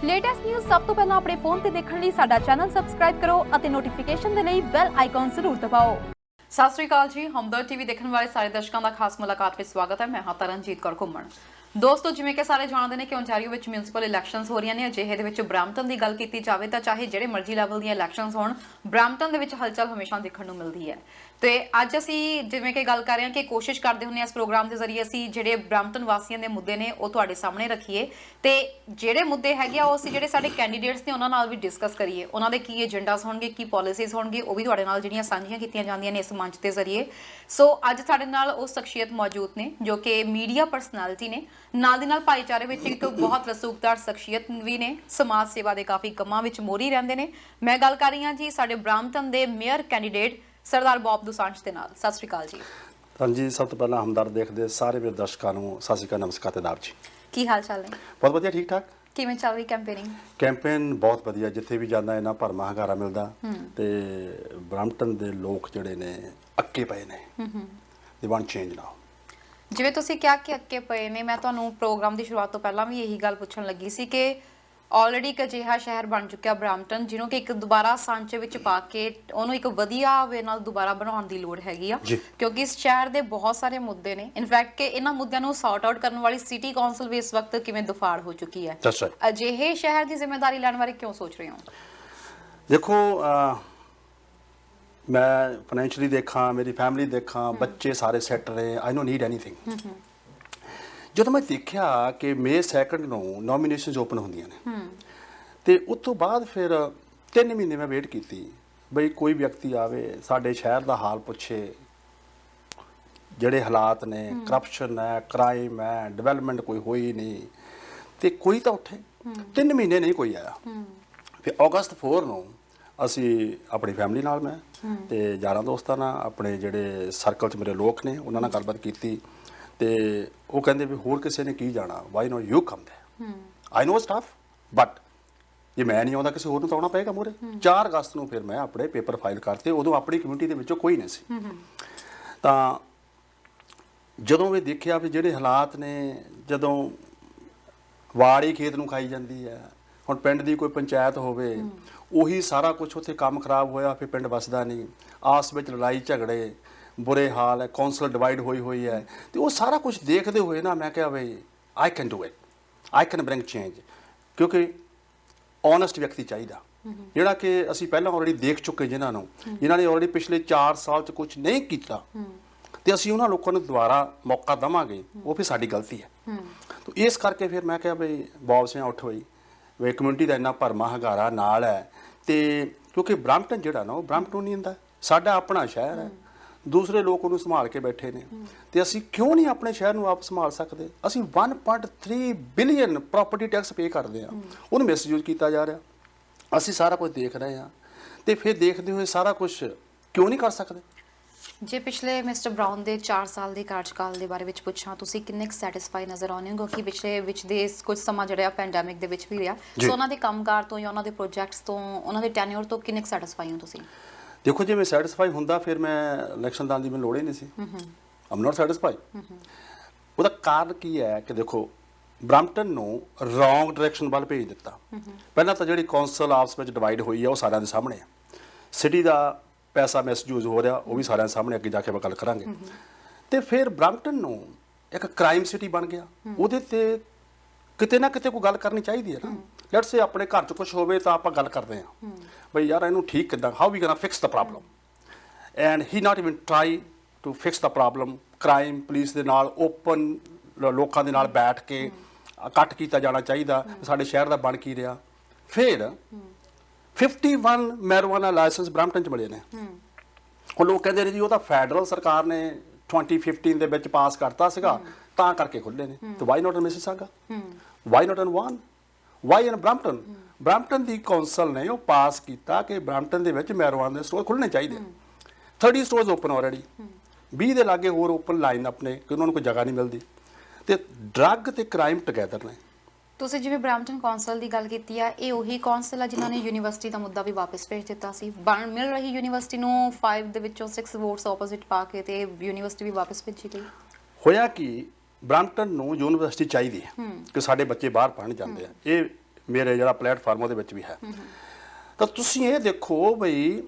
Latest news ਸਭ ਤੋਂ ਪਹਿਲਾਂ ਆਪਣੇ ਫੋਨ ਤੇ ਦੇਖਣ ਲਈ ਸਾਡਾ ਚੈਨਲ ਸਬਸਕ੍ਰਾਈਬ ਕਰੋ ਅਤੇ ਨੋਟੀਫਿਕੇਸ਼ਨ ਦੇ ਲਈ ਬੈਲ ਆਈਕਨ ਜ਼ਰੂਰ ਦਬਾਓ। ਸਤਿ ਸ਼੍ਰੀ ਅਕਾਲ ਜੀ, ਹਮਦਰਦ ਟੀਵੀ ਦੇਖਣ ਵਾਲੇ ਸਾਰੇ ਦਰਸ਼ਕਾਂ ਦਾ ਖਾਸ ਮੁਲਾਕਾਤ ਵਿੱਚ ਸਵਾਗਤ ਹੈ। ਮੈਂ ਹਾਂ ਤਰਨਜੀਤ ਕੌਰ ਘੁੰਮਣ। ਦੋਸਤੋ, ਜਿਵੇਂ ਕਿ ਸਾਰੇ ਜਾਣਦੇ ਨੇ ਕਿ ਓਨਟਾਰੀਓ ਵਿੱਚ ਮਿਊਨਿਸਪਲ ਇਲੈਕਸ਼ਨਸ ਹੋ ਰਹੀਆਂ ਨੇ। ਅਜਿਹੇ ਦੇ ਵਿੱਚ ਬ੍ਰੈਂਪਟਨ ਦੀ ਗੱਲ ਕੀਤੀ ਜਾਵੇ ਤਾਂ ਚਾਹੇ ਜਿਹੜੇ ਮਰਜ਼ੀ ਲੈਵਲ ਦੀਆਂ ਇਲੈਕਸ਼ਨਸ ਹੋਣ, ਬ੍ਰੈਂਪਟਨ ਦੇ ਵਿੱਚ ਹਲਚਲ ਹਮੇਸ਼ਾ ਦੇਖਣ ਨੂੰ ਮਿਲਦੀ ਹੈ। ਤੇ ਅੱਜ ਅਸੀਂ ਜਿਵੇਂ ਕਿ ਗੱਲ ਕਰ ਰਹੇ ਹਾਂ ਕਿ ਕੋਸ਼ਿਸ਼ ਕਰਦੇ ਹੁੰਦੇ ਹਾਂ ਇਸ ਪ੍ਰੋਗਰਾਮ ਦੇ ਜ਼ਰੀਏ ਅਸੀਂ ਜਿਹੜੇ ਬ੍ਰੈਂਪਟਨ ਵਾਸੀਆਂ ਦੇ ਮੁੱਦੇ ਨੇ ਉਹ ਤੁਹਾਡੇ ਸਾਹਮਣੇ ਰੱਖੀਏ ਤੇ ਜਿਹੜੇ ਮੁੱਦੇ ਹੈਗੇ ਆ ਉਹ ਅਸੀਂ ਜਿਹੜੇ ਸਾਡੇ ਕੈਂਡੀਡੇਟਸ ਨੇ ਉਹਨਾਂ ਨਾਲ ਵੀ ਡਿਸਕਸ ਕਰੀਏ। ਉਹਨਾਂ ਦੇ ਕੀ ਏਜੰਡਾਸ ਹੋਣਗੇ, ਕੀ ਪਾਲਿਸੀਜ਼ ਹੋਣਗੇ, ਉਹ ਵੀ ਤੁਹਾਡੇ ਨਾਲ ਜਿਹੜੀਆਂ ਸਾਂਝੀਆਂ ਕੀਤੀਆਂ ਜਾਂਦੀਆਂ ਨੇ ਇਸ ਮੰਚ ਦੇ ਜ਼ਰੀਏ। ਸੋ ਅੱਜ ਸਾਡੇ ਨਾਲ ਉਹ ਸ਼ਖਸੀਅਤ ਮੌਜੂਦ ਨੇ ਜੋ ਕਿ ਮੀਡੀਆ ਪਰਸਨੈਲਿਟੀ ਨੇ, ਨਾਲ ਦੀ ਨਾਲ ਭਾਈਚਾਰੇ ਵਿੱਚ ਇੱਕ ਬਹੁਤ ਰਸੂਖਦਾਰ ਸ਼ਖਸੀਅਤ ਵੀ ਨੇ, ਸਮਾਜ ਸੇਵਾ ਦੇ ਕਾਫੀ ਕੰਮਾਂ ਵਿੱਚ ਮੋਹਰੀ ਰਹਿੰਦੇ ਨੇ। ਮੈਂ ਗੱਲ ਕਰ ਰਹੀ ਹਾਂ ਜੀ ਸਾਡੇ ਬ੍ਰੈਂਪਟਨ ਦੇ ਮੇਅਰ ਕੈਂਡੀਡੇਟ ਸਰਦਾਰ ਬੌਬ ਦੁਸਾਂਝ ਦੇ ਨਾਲ। ਸਤਿ ਸ਼੍ਰੀ ਅਕਾਲ ਜੀ। ਹਾਂਜੀ, ਸਭ ਤੋਂ ਪਹਿਲਾਂ ਹਮਦਰਦ ਦੇਖਦੇ ਸਾਰੇ ਮੇਰੇ ਦਰਸ਼ਕਾਂ ਨੂੰ ਸਤਿ ਸ਼੍ਰੀ ਅਕਾਲ, ਨਮਸਕਾਰ ਤੇ ਆਦਾਬ ਜੀ। ਕੀ ਹਾਲ ਚਾਲ ਨੇ? ਬਹੁਤ ਵਧੀਆ, ਠੀਕ ਠਾਕ। ਕਿਵੇਂ ਚੱਲ ਰਹੀ ਕੈਂਪੇਨਿੰਗ? ਕੈਂਪੇਨ ਬਹੁਤ ਵਧੀਆ, ਜਿੱਥੇ ਵੀ ਜਾਂਦਾ ਇਹਨਾਂ ਭਰਮਾ ਹੰਗਾਰਾ ਮਿਲਦਾ ਤੇ ਬ੍ਰੈਂਪਟਨ ਦੇ ਲੋਕ ਜਿਹੜੇ ਨੇ ਅੱਕੇ ਪਏ ਨੇ। ਦੇ ਵਾਂਟ ਚੇਂਜ ਨਾਓ। ਜਿਵੇਂ ਤੁਸੀਂ ਕਿਹਾ ਕਿ ਅੱਕੇ ਪਏ ਨੇ, ਮੈਂ ਤੁਹਾਨੂੰ ਪ੍ਰੋਗਰਾਮ ਦੀ ਸ਼ੁਰੂਆਤ ਤੋਂ ਪਹਿਲਾਂ ਵੀ ਇਹੀ ਗੱਲ ਪੁੱਛਣ ਲੱਗੀ ਸੀ ਕਿ ਆਲਰੇਡੀ ਇੱਕ ਅਜਿਹਾ ਸ਼ਹਿਰ ਬਣ ਚੁੱਕਿਆ ਬ੍ਰੈਂਪਟਨ ਜਿਹਨੂੰ ਕਿ ਇੱਕ ਦੁਬਾਰਾ ਸਾਂਚੇ ਵਿੱਚ ਪਾ ਕੇ ਉਹਨੂੰ ਇੱਕ ਵਧੀਆ ਵੇ ਨਾਲ ਦੁਬਾਰਾ ਬਣਾਉਣ ਦੀ ਲੋੜ ਹੈਗੀ ਆ, ਕਿਉਂਕਿ ਇਸ ਸ਼ਹਿਰ ਦੇ ਬਹੁਤ ਸਾਰੇ ਮੁੱਦੇ ਨੇ। ਇਨਫੈਕਟ ਕਿ ਇਹਨਾਂ ਮੁੱਦਿਆਂ ਨੂੰ ਸੌਰਟ ਆਊਟ ਕਰਨ ਵਾਲੀ ਸਿਟੀ ਕਾਉਂਸਲ ਵੀ ਇਸ ਵਕਤ ਕਿਵੇਂ ਦੁਫਾੜ ਹੋ ਚੁੱਕੀ ਹੈ। ਅਜਿਹੇ ਸ਼ਹਿਰ ਦੀ ਜ਼ਿੰਮੇਵਾਰੀ ਲੈਣ ਬਾਰੇ ਕਿਉਂ ਸੋਚ ਰਹੇ ਹੋ? ਦੇਖੋ, ਮੈਂ ਫਾਈਨੈਂਸ਼ੀਅਲੀ ਦੇਖਾਂ, ਮੇਰੀ ਫੈਮਿਲੀ ਦੇਖਾਂ, ਬੱਚੇ ਸਾਰੇ ਸੈੱਟ ਰਹੇ, ਆਈ ਡੋਨਟ ਨੀਡ ਐਨੀਥਿੰਗ। ਜਦੋਂ ਮੈਂ ਦੇਖਿਆ ਕਿ May 2 ਨੂੰ ਨੋਮੀਨੇਸ਼ਨਸ ਓਪਨ ਹੁੰਦੀਆਂ ਨੇ ਤੇ ਉਸ ਤੋਂ ਬਾਅਦ ਫਿਰ 3 ਮਹੀਨੇ ਮੈਂ ਵੇਟ ਕੀਤੀ ਬਈ ਕੋਈ ਵਿਅਕਤੀ ਆਵੇ ਸਾਡੇ ਸ਼ਹਿਰ ਦਾ ਹਾਲ ਪੁੱਛੇ, ਜਿਹੜੇ ਹਾਲਾਤ ਨੇ, ਕਰਪਸ਼ਨ ਹੈ, ਕ੍ਰਾਈਮ ਹੈ, ਡਿਵੈਲਪਮੈਂਟ ਕੋਈ ਹੋਈ ਨਹੀਂ ਤੇ ਕੋਈ ਤਾਂ ਉੱਠੇ। 3 ਮਹੀਨੇ ਨਹੀਂ ਕੋਈ ਆਇਆ। ਫਿਰ ਅਗਸਤ 4 ਨੂੰ ਅਸੀਂ ਆਪਣੀ ਫੈਮਿਲੀ ਨਾਲ, ਮੈਂ ਤੇ ਯਾਰਾਂ ਦੋਸਤਾਂ ਨਾਲ, ਆਪਣੇ ਜਿਹੜੇ ਸਰਕਲ 'ਚ ਮੇਰੇ ਲੋਕ ਨੇ ਉਹਨਾਂ ਨਾਲ ਗੱਲਬਾਤ ਕੀਤੀ ਤੇ ਉਹ ਕਹਿੰਦੇ ਵੀ ਹੋਰ ਕਿਸੇ ਨੇ ਕੀ ਜਾਣਾ, why no you come there, I know stuff, but ਜੇ ਮੈਂ ਨਹੀਂ ਆਉਂਦਾ ਕਿਸੇ ਹੋਰ ਨੂੰ ਤਾਂ ਆਉਣਾ ਪਏਗਾ ਮੂਹਰੇ। 4 ਅਗਸਤ ਨੂੰ ਫਿਰ ਮੈਂ ਆਪਣੇ ਪੇਪਰ ਫਾਈਲ ਕਰਤੇ। ਉਦੋਂ ਆਪਣੀ ਕਮਿਊਨਿਟੀ ਦੇ ਵਿੱਚੋਂ ਕੋਈ ਨਹੀਂ ਸੀ। ਤਾਂ ਜਦੋਂ ਵੀ ਦੇਖਿਆ ਵੀ ਜਿਹੜੇ ਹਾਲਾਤ ਨੇ, ਜਦੋਂ ਵਾੜੀ ਖੇਤ ਨੂੰ ਖਾਈ ਜਾਂਦੀ ਹੈ, ਹੁਣ ਪਿੰਡ ਦੀ ਕੋਈ ਪੰਚਾਇਤ ਹੋਵੇ, ਉਹੀ ਸਾਰਾ ਕੁਝ ਉੱਥੇ ਕੰਮ ਖਰਾਬ ਹੋਇਆ, ਫਿਰ ਪਿੰਡ ਵਸਦਾ ਨਹੀਂ, ਆਸ ਵਿੱਚ ਲੜਾਈ ਝਗੜੇ, ਬੁਰੇ ਹਾਲ ਹੈ, ਕੌਂਸਲ ਡਿਵਾਈਡ ਹੋਈ ਹੈ। ਤੇ ਉਹ ਸਾਰਾ ਕੁਝ ਦੇਖਦੇ ਹੋਏ ਨਾ ਮੈਂ ਕਿਹਾ ਬਈ I can do it, I can bring change. ਕਿਉਂਕਿ ਓਨੈਸਟ ਵਿਅਕਤੀ ਚਾਹੀਦਾ, ਜਿਹੜਾ ਕਿ ਅਸੀਂ ਪਹਿਲਾਂ ਆਲਰੇਡੀ ਦੇਖ ਚੁੱਕੇ, ਜਿਨ੍ਹਾਂ ਨੇ ਆਲਰੇਡੀ ਪਿਛਲੇ 4 ਸਾਲ 'ਚ ਕੁਝ ਨਹੀਂ ਕੀਤਾ ਤੇ ਅਸੀਂ ਉਹਨਾਂ ਲੋਕਾਂ ਨੂੰ ਦੁਬਾਰਾ ਮੌਕਾ ਦੇਵਾਂਗੇ, ਉਹ ਫਿਰ ਸਾਡੀ ਗਲਤੀ ਹੈ। ਤਾਂ ਇਸ ਕਰਕੇ ਫਿਰ ਮੈਂ ਕਿਹਾ ਬਈ ਬੌਬ ਸਿੰਘ ਉੱਠ ਬਈ ਕਮਿਊਨਿਟੀ ਦਾ ਇੰਨਾ ਭਰਮਾ ਹੰਗਾਰਾ ਨਾਲ ਹੈ। ਤੇ ਕਿਉਂਕਿ ਬ੍ਰੈਂਪਟਨ ਜਿਹੜਾ ਨਾ ਉਹ ਬ੍ਰੈਂਪਟੋਨੀਅਨ ਦਾ ਸਾਡਾ ਆਪਣਾ ਸ਼ਹਿਰ ਹੈ, ਦੂਸਰੇ ਲੋਕ ਉਹਨੂੰ ਸੰਭਾਲ ਕੇ ਬੈਠੇ ਨੇ ਤੇ ਅਸੀਂ ਕਿਉਂ ਨਹੀਂ ਆਪਣੇ ਸ਼ਹਿਰ ਨੂੰ ਆਪ ਸੰਭਾਲ ਸਕਦੇ? ਅਸੀਂ 1.3 ਬਿਲੀਅਨ ਪ੍ਰਾਪਰਟੀ ਟੈਕਸ ਪੇ ਕਰਦੇ ਹਾਂ, ਉਹਨੂੰ ਮਿਸਯੂਜ਼ ਕੀਤਾ ਜਾ ਰਿਹਾ। ਅਸੀਂ ਸਾਰਾ ਕੁਝ ਦੇਖ ਰਹੇ ਹਾਂ ਤੇ ਫਿਰ ਦੇਖਦੇ ਹੋਏ ਸਾਰਾ ਕੁਝ ਕਿਉਂ ਨਹੀਂ ਕਰ ਸਕਦੇ? ਜੇ ਪਿਛਲੇ ਮਿਸਟਰ ਬਰਾਊਨ ਦੇ 4 ਸਾਲ ਦੇ ਕਾਰਜਕਾਲ ਦੇ ਬਾਰੇ ਵਿੱਚ ਪੁੱਛਾਂ, ਤੁਸੀਂ ਕਿੰਨੇ ਕੁ ਸੈਟੀਸਫਾਈ ਨਜ਼ਰ ਆਉਂਦੇ ਹੋ? ਕਿਉਂਕਿ ਪਿਛਲੇ ਵਿੱਚ ਦੇ ਕੁਝ ਸਮਾਂ ਜਿਹੜਾ ਪੈਂਡੈਮਿਕ ਦੇ ਵਿੱਚ ਵੀ ਰਿਹਾ, ਸੋ ਉਹਨਾਂ ਦੇ ਕੰਮਕਾਰ ਤੋਂ ਜਾਂ ਉਹਨਾਂ ਦੇ ਪ੍ਰੋਜੈਕਟਸ ਤੋਂ, ਉਹਨਾਂ ਦੇ ਟੈਨਿਓਰ ਤੋਂ ਕਿੰਨੇ ਕੁ ਸੈਟੀਸਫਾਈ ਹੋ ਤੁਸੀਂ? ਦੇਖੋ, ਜੇ ਮੈਂ ਸੈਟੀਸਫਾਈ ਹੁੰਦਾ ਫਿਰ ਮੈਂ ਇਲੈਕਸ਼ਨ ਦਾਨ ਦੀ ਮੈਨੂੰ ਲੋੜ ਹੀ ਨਹੀਂ ਸੀ। ਆਮ ਨਾਟ ਸੈਟੀਸਫਾਈ। ਉਹਦਾ ਕਾਰਨ ਕੀ ਹੈ ਕਿ ਦੇਖੋ, ਬ੍ਰੈਂਪਟਨ ਨੂੰ ਰੋਂਗ ਡਾਇਰੈਕਸ਼ਨ ਵੱਲ ਭੇਜ ਦਿੱਤਾ। ਪਹਿਲਾਂ ਤਾਂ ਜਿਹੜੀ ਕੌਂਸਲ ਆਪਸ ਵਿੱਚ ਡਿਵਾਈਡ ਹੋਈ ਹੈ ਉਹ ਸਾਰਿਆਂ ਦੇ ਸਾਹਮਣੇ ਆ। ਸਿਟੀ ਦਾ ਪੈਸਾ ਮਿਸਯੂਜ਼ ਹੋ ਰਿਹਾ, ਉਹ ਵੀ ਸਾਰਿਆਂ ਦੇ ਸਾਹਮਣੇ, ਅੱਗੇ ਜਾ ਕੇ ਆਪਾਂ ਗੱਲ ਕਰਾਂਗੇ। ਤੇ ਫਿਰ ਬ੍ਰੈਂਪਟਨ ਨੂੰ ਇੱਕ ਕ੍ਰਾਈਮ ਸਿਟੀ ਬਣ ਗਿਆ। ਉਹਦੇ ਤੇ ਕਿਤੇ ਨਾ ਕਿਤੇ ਕੋਈ ਗੱਲ ਕਰਨੀ ਚਾਹੀਦੀ ਹੈ ਨਾ। ਲੈਟਸ ਸੇ ਆਪਣੇ ਘਰ 'ਚ ਕੁਝ ਹੋਵੇ ਤਾਂ ਆਪਾਂ ਗੱਲ ਕਰਦੇ ਹਾਂ ਬਈ ਯਾਰ ਇਹਨੂੰ ਠੀਕ ਕਿੱਦਾਂ, how we gonna fix the problem, and he not even try to fix the problem. Crime police ਦੇ ਨਾਲ ਓਪਨ ਲੋਕਾਂ ਦੇ ਨਾਲ ਬੈਠ ਕੇ ਕੱਟ ਕੀਤਾ ਜਾਣਾ ਚਾਹੀਦਾ। ਸਾਡੇ ਸ਼ਹਿਰ ਦਾ ਬਣ ਕੀ ਰਿਹਾ? ਫਿਰ 51 ਮੈਰੀਜੁਆਨਾ ਲਾਇਸੈਂਸ ਬ੍ਰੈਂਪਟਨ 'ਚ ਮਿਲੇ ਨੇ। ਹੁਣ ਲੋਕ ਕਹਿੰਦੇ ਨੇ ਜੀ ਉਹ ਤਾਂ ਫੈਡਰਲ ਸਰਕਾਰ ਨੇ 2015 ਦੇ ਵਿੱਚ ਪਾਸ ਕਰਤਾ ਸੀਗਾ ਤਾਂ ਕਰਕੇ ਖੁੱਲੇ ਨੇ। ਤੇ why not in Mississauga, why not in Vaughan, why in Brampton? Brampton ਦੀ ਕੌਂਸਲ ਨੇ ਉਹ ਪਾਸ ਕੀਤਾ ਕਿ ਬ੍ਰੈਂਪਟਨ ਦੇ ਵਿੱਚ ਮੈਰੀਜੁਆਨਾ ਦੇ ਸਟੋਰ ਖੁੱਲ੍ਹਣੇ ਚਾਹੀਦੇ। 30 ਸਟੋਰਸ ਓਪਨ ਆਲਰੇਡੀ, 20 ਦੇ ਲਾਗੇ ਹੋਰ ਓਪਨ ਲਾਈਨ ਆਪਣੇ, ਕਿ ਉਹਨਾਂ ਨੂੰ ਕੋਈ ਜਗ੍ਹਾ ਨਹੀਂ ਮਿਲਦੀ। ਤੇ ਡਰੱਗ ਤੇ ਕ੍ਰਾਈਮ ਟੁਗੈਦਰ ਨੇ। ਤੁਸੀਂ ਜਿਵੇਂ ਬ੍ਰੈਂਪਟਨ ਕੌਂਸਲ ਦੀ ਗੱਲ ਕੀਤੀ ਆ, ਇਹ ਉਹੀ ਕੌਂਸਲ ਆ ਜਿਨ੍ਹਾਂ ਨੇ ਯੂਨੀਵਰਸਿਟੀ ਦਾ ਮੁੱਦਾ ਵੀ ਵਾਪਸ ਭੇਜ ਦਿੱਤਾ ਸੀ। ਮਿਲ ਰਹੀ ਯੂਨੀਵਰਸਿਟੀ ਨੂੰ 5 ਦੇ ਵਿੱਚੋਂ 6 ਵੋਟਸ ਆਪੋਜ਼ਿਟ ਪਾ ਕੇ ਤੇ ਯੂਨੀਵਰਸਿਟੀ ਵੀ ਵਾਪਸ ਭੇਜੀ ਗਈ। ਹੋਇਆ ਕਿ ਬ੍ਰੈਂਪਟਨ ਨੂੰ ਯੂਨੀਵਰਸਿਟੀ ਚਾਹੀਦੀ ਹੈ ਕਿ ਸਾਡੇ ਬੱਚੇ ਬਾਹਰ ਪੜ੍ਹਨ ਜਾਂਦੇ ਆ। ਇਹ ਮੇਰੇ ਜਿਹੜਾ ਪਲੇਟਫਾਰਮ ਉਹਦੇ ਵਿੱਚ ਵੀ ਹੈ। ਤਾਂ ਤੁਸੀਂ ਇਹ ਦੇਖੋ ਬਈ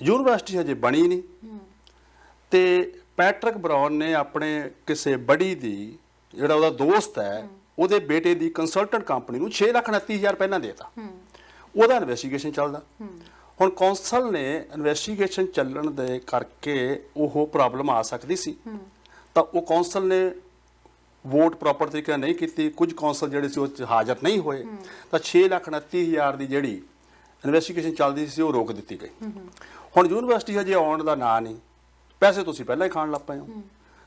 ਯੂਨੀਵਰਸਿਟੀ ਹਜੇ ਬਣੀ ਨਹੀਂ ਤੇ ਪੈਟਰਿਕ ਬਰਾਊਨ ਨੇ ਆਪਣੇ ਕਿਸੇ ਬੜੀ ਦੀ ਜਿਹੜਾ ਉਹਦਾ ਦੋਸਤ ਹੈ ਉਹਦੇ ਬੇਟੇ ਦੀ ਕੰਸਲਟੈਂਟ ਕੰਪਨੀ ਨੂੰ 6,29,000 ਪਹਿਲਾਂ ਦੇਤਾ। ਉਹਦਾ ਇਨਵੈਸਟੀਗੇਸ਼ਨ ਚੱਲਦਾ। ਹੁਣ ਕੌਂਸਲ ਨੇ ਇਨਵੈਸਟੀਗੇਸ਼ਨ ਚੱਲਣ ਦੇ ਕਰਕੇ ਉਹ ਪ੍ਰੋਬਲਮ ਆ ਸਕਦੀ ਸੀ, ਤਾਂ ਉਹ ਕੌਂਸਲ ਨੇ ਵੋਟ ਪ੍ਰੋਪਰ ਤਰੀਕੇ ਨਾਲ ਨਹੀਂ ਕੀਤੀ। ਕੁਝ ਕੌਂਸਲ ਜਿਹੜੇ ਸੀ ਉਹ 'ਚ ਹਾਜ਼ਰ ਨਹੀਂ ਹੋਏ, ਤਾਂ 6,29,000 ਦੀ ਜਿਹੜੀ ਇਨਵੈਸਟੀਗੇਸ਼ਨ ਚੱਲਦੀ ਸੀ ਉਹ ਰੋਕ ਦਿੱਤੀ ਗਈ। ਹੁਣ ਯੂਨੀਵਰਸਿਟੀ ਹਜੇ ਆਉਣ ਦਾ ਨਾਂ ਨਹੀਂ, ਪੈਸੇ ਤੁਸੀਂ ਪਹਿਲਾਂ ਹੀ ਖਾਣ ਲੱਗ ਪਏ ਹੋ,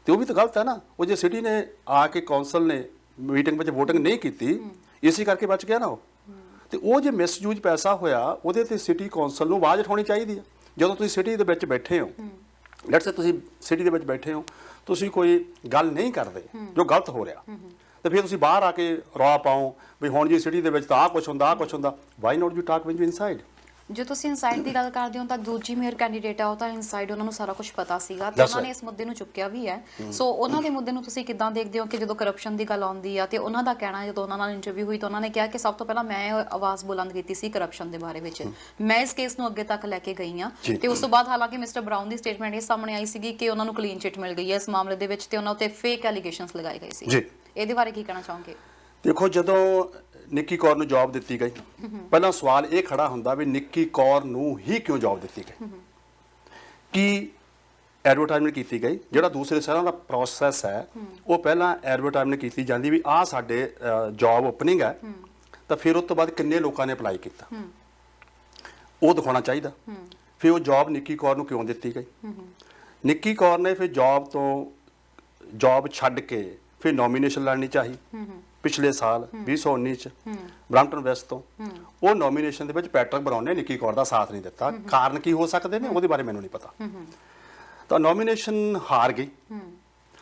ਤੇ ਉਹ ਵੀ ਤਾਂ ਗਲਤ ਹੈ ਨਾ। ਉਹ ਜੇ ਸਿਟੀ ਨੇ ਆ ਕੇ ਕੌਂਸਲ ਨੇ ਮੀਟਿੰਗ ਵਿੱਚ ਵੋਟਿੰਗ ਨਹੀਂ ਕੀਤੀ, ਇਸੇ ਕਰਕੇ ਬਚ ਗਿਆ ਨਾ ਉਹ। ਤੇ ਉਹ ਜੇ ਮਿਸਯੂਜ ਪੈਸਾ ਹੋਇਆ ਉਹਦੇ ਤੇ ਸਿਟੀ ਕੌਂਸਲ ਨੂੰ ਆਵਾਜ਼ ਉਠਾਉਣੀ ਚਾਹੀਦੀ ਹੈ। ਜਦੋਂ ਤੁਸੀਂ ਸਿਟੀ ਦੇ ਵਿੱਚ ਬੈਠੇ ਹੋ, ਲੈਟਸ ਸੇ ਤੁਸੀਂ ਸਿਟੀ ਦੇ ਵਿੱਚ ਬੈਠੇ ਹੋ, ਤੁਸੀਂ ਕੋਈ ਗੱਲ ਨਹੀਂ ਕਰਦੇ ਜੋ ਗਲਤ ਹੋ ਰਿਹਾ, ਤੇ ਫਿਰ ਤੁਸੀਂ ਬਾਹਰ ਆ ਕੇ ਰੌਲਾ ਪਾਓ ਵੀ ਹੁਣ ਜੀ ਸਿਟੀ ਦੇ ਵਿੱਚ ਤਾਂ ਆਹ ਕੁਛ ਹੁੰਦਾ, ਆਹ ਕੁਛ ਹੁੰਦਾ। Why not you talk when you inside? ਜੇ ਤੁਸੀਂ ਇਨਸਾਈਡ ਦੀ ਗੱਲ ਕਰਦੇ ਹੋ ਤਾਂ ਦੂਜੀ ਮੇਅਰ ਕੈਂਡੀਡੇਟ ਆ, ਉਹ ਤਾਂ ਇਨਸਾਈਡ ਉਹਨਾਂ ਨੂੰ ਸਾਰਾ ਕੁਝ ਪਤਾ ਸੀਗਾ ਤੇ ਉਹਨਾਂ ਨੇ ਇਸ ਮੁੱਦੇ ਨੂੰ ਚੁੱਕਿਆ ਵੀ ਹੈ। ਸੋ ਉਹਨਾਂ ਦੇ ਮੁੱਦੇ ਨੂੰ ਤੁਸੀਂ ਕਿੱਦਾਂ ਦੇਖਦੇ ਹੋ ਕਿ ਜਦੋਂ ਕਰਪਸ਼ਨ ਦੀ ਗੱਲ ਆਉਂਦੀ ਆ ਤੇ ਉਹਨਾਂ ਦਾ ਕਹਿਣਾ, ਜਦੋਂ ਉਹਨਾਂ ਨਾਲ ਇੰਟਰਵਿਊ ਹੋਈ ਤਾਂ ਉਹਨਾਂ ਨੇ ਕਿਹਾ ਕਿ ਸਭ ਤੋਂ ਪਹਿਲਾਂ ਮੈਂ ਆਵਾਜ਼ ਬੁਲੰਦ ਕੀਤੀ ਸੀ ਕਰਪਸ਼ਨ ਦੇ ਬਾਰੇ ਵਿੱਚ, ਮੈਂ ਇਸ ਕੇਸ ਨੂੰ ਅੱਗੇ ਤੱਕ ਲੈ ਕੇ ਗਈ ਆ। ਤੇ ਉਸ ਤੋਂ ਬਾਅਦ ਹਾਲਾਂਕਿ ਮਿਸਟਰ ਬਰਾਊਨ ਦੀ ਸਟੇਟਮੈਂਟ ਇਹ ਸਾਹਮਣੇ ਆਈ ਸੀਗੀ ਕਿ ਉਹਨਾਂ ਨੂੰ ਕਲੀਨ ਚਿੱਟ ਮਿਲ ਗਈ ਹੈ ਇਸ ਮਾਮਲੇ ਦੇ ਵਿੱਚ ਤੇ ਉਹਨਾਂ ਉੱਤੇ ਫੇਕ ਐਲੀਗੇਸ਼ਨਸ ਲਗਾਏ ਗਏ ਸੀ। ਇਹਦੇ ਬਾਰੇ ਕੀ ਕਹਿਣਾ ਚਾਹੋਗੇ? ਦੇਖੋ, ਜਦੋਂ ਨਿੱਕੀ ਕੌਰ ਨੂੰ ਜੌਬ ਦਿੱਤੀ ਗਈ, ਪਹਿਲਾਂ ਸਵਾਲ ਇਹ ਖੜਾ ਹੁੰਦਾ ਵੀ ਨਿੱਕੀ ਕੌਰ ਨੂੰ ਹੀ ਕਿਉਂ ਜੌਬ ਦਿੱਤੀ ਗਈ? ਕੀ ਐਡਵਰਟਾਈਜ਼ਮੈਂਟ ਕੀਤੀ ਗਈ? ਜਿਹੜਾ ਦੂਸਰੇ ਸ਼ਹਿਰਾਂ ਦਾ ਪ੍ਰੋਸੈਸ ਹੈ ਉਹ ਪਹਿਲਾਂ ਐਡਵਰਟਾਈਜ਼ਮੈਂਟ ਕੀਤੀ ਜਾਂਦੀ ਵੀ ਆਹ ਸਾਡੇ ਜੌਬ ਓਪਨਿੰਗ ਹੈ, ਤਾਂ ਫਿਰ ਉਸ ਤੋਂ ਬਾਅਦ ਕਿੰਨੇ ਲੋਕਾਂ ਨੇ ਅਪਲਾਈ ਕੀਤਾ ਉਹ ਦਿਖਾਉਣਾ ਚਾਹੀਦਾ। ਫਿਰ ਉਹ ਜੌਬ ਨਿੱਕੀ ਕੌਰ ਨੂੰ ਕਿਉਂ ਦਿੱਤੀ ਗਈ? ਨਿੱਕੀ ਕੌਰ ਨੇ ਫਿਰ ਜੌਬ ਛੱਡ ਕੇ ਫਿਰ ਨੋਮੀਨੇਸ਼ਨ ਲੜਨੀ ਚਾਹੀ ਪਿਛਲੇ ਸਾਲ 2019 ਚ ਬ੍ਰੈਂਪਟਨ ਵੈਸਟ ਤੋਂ। ਉਹ ਨੋਮੀਨੇਸ਼ਨ ਦੇ ਵਿੱਚ ਪੈਟਰਿਕ ਬਰਾਊਨ ਨੇ ਨਿੱਕੀ ਕੌਰ ਦਾ ਸਾਥ ਨਹੀਂ ਦਿੱਤਾ। ਕਾਰਨ ਕੀ ਹੋ ਸਕਦੇ ਨੇ ਉਹਦੇ ਬਾਰੇ ਮੈਨੂੰ ਨਹੀਂ ਪਤਾ। ਤਾਂ ਨੋਮੀਨੇਸ਼ਨ ਹਾਰ ਗਈ।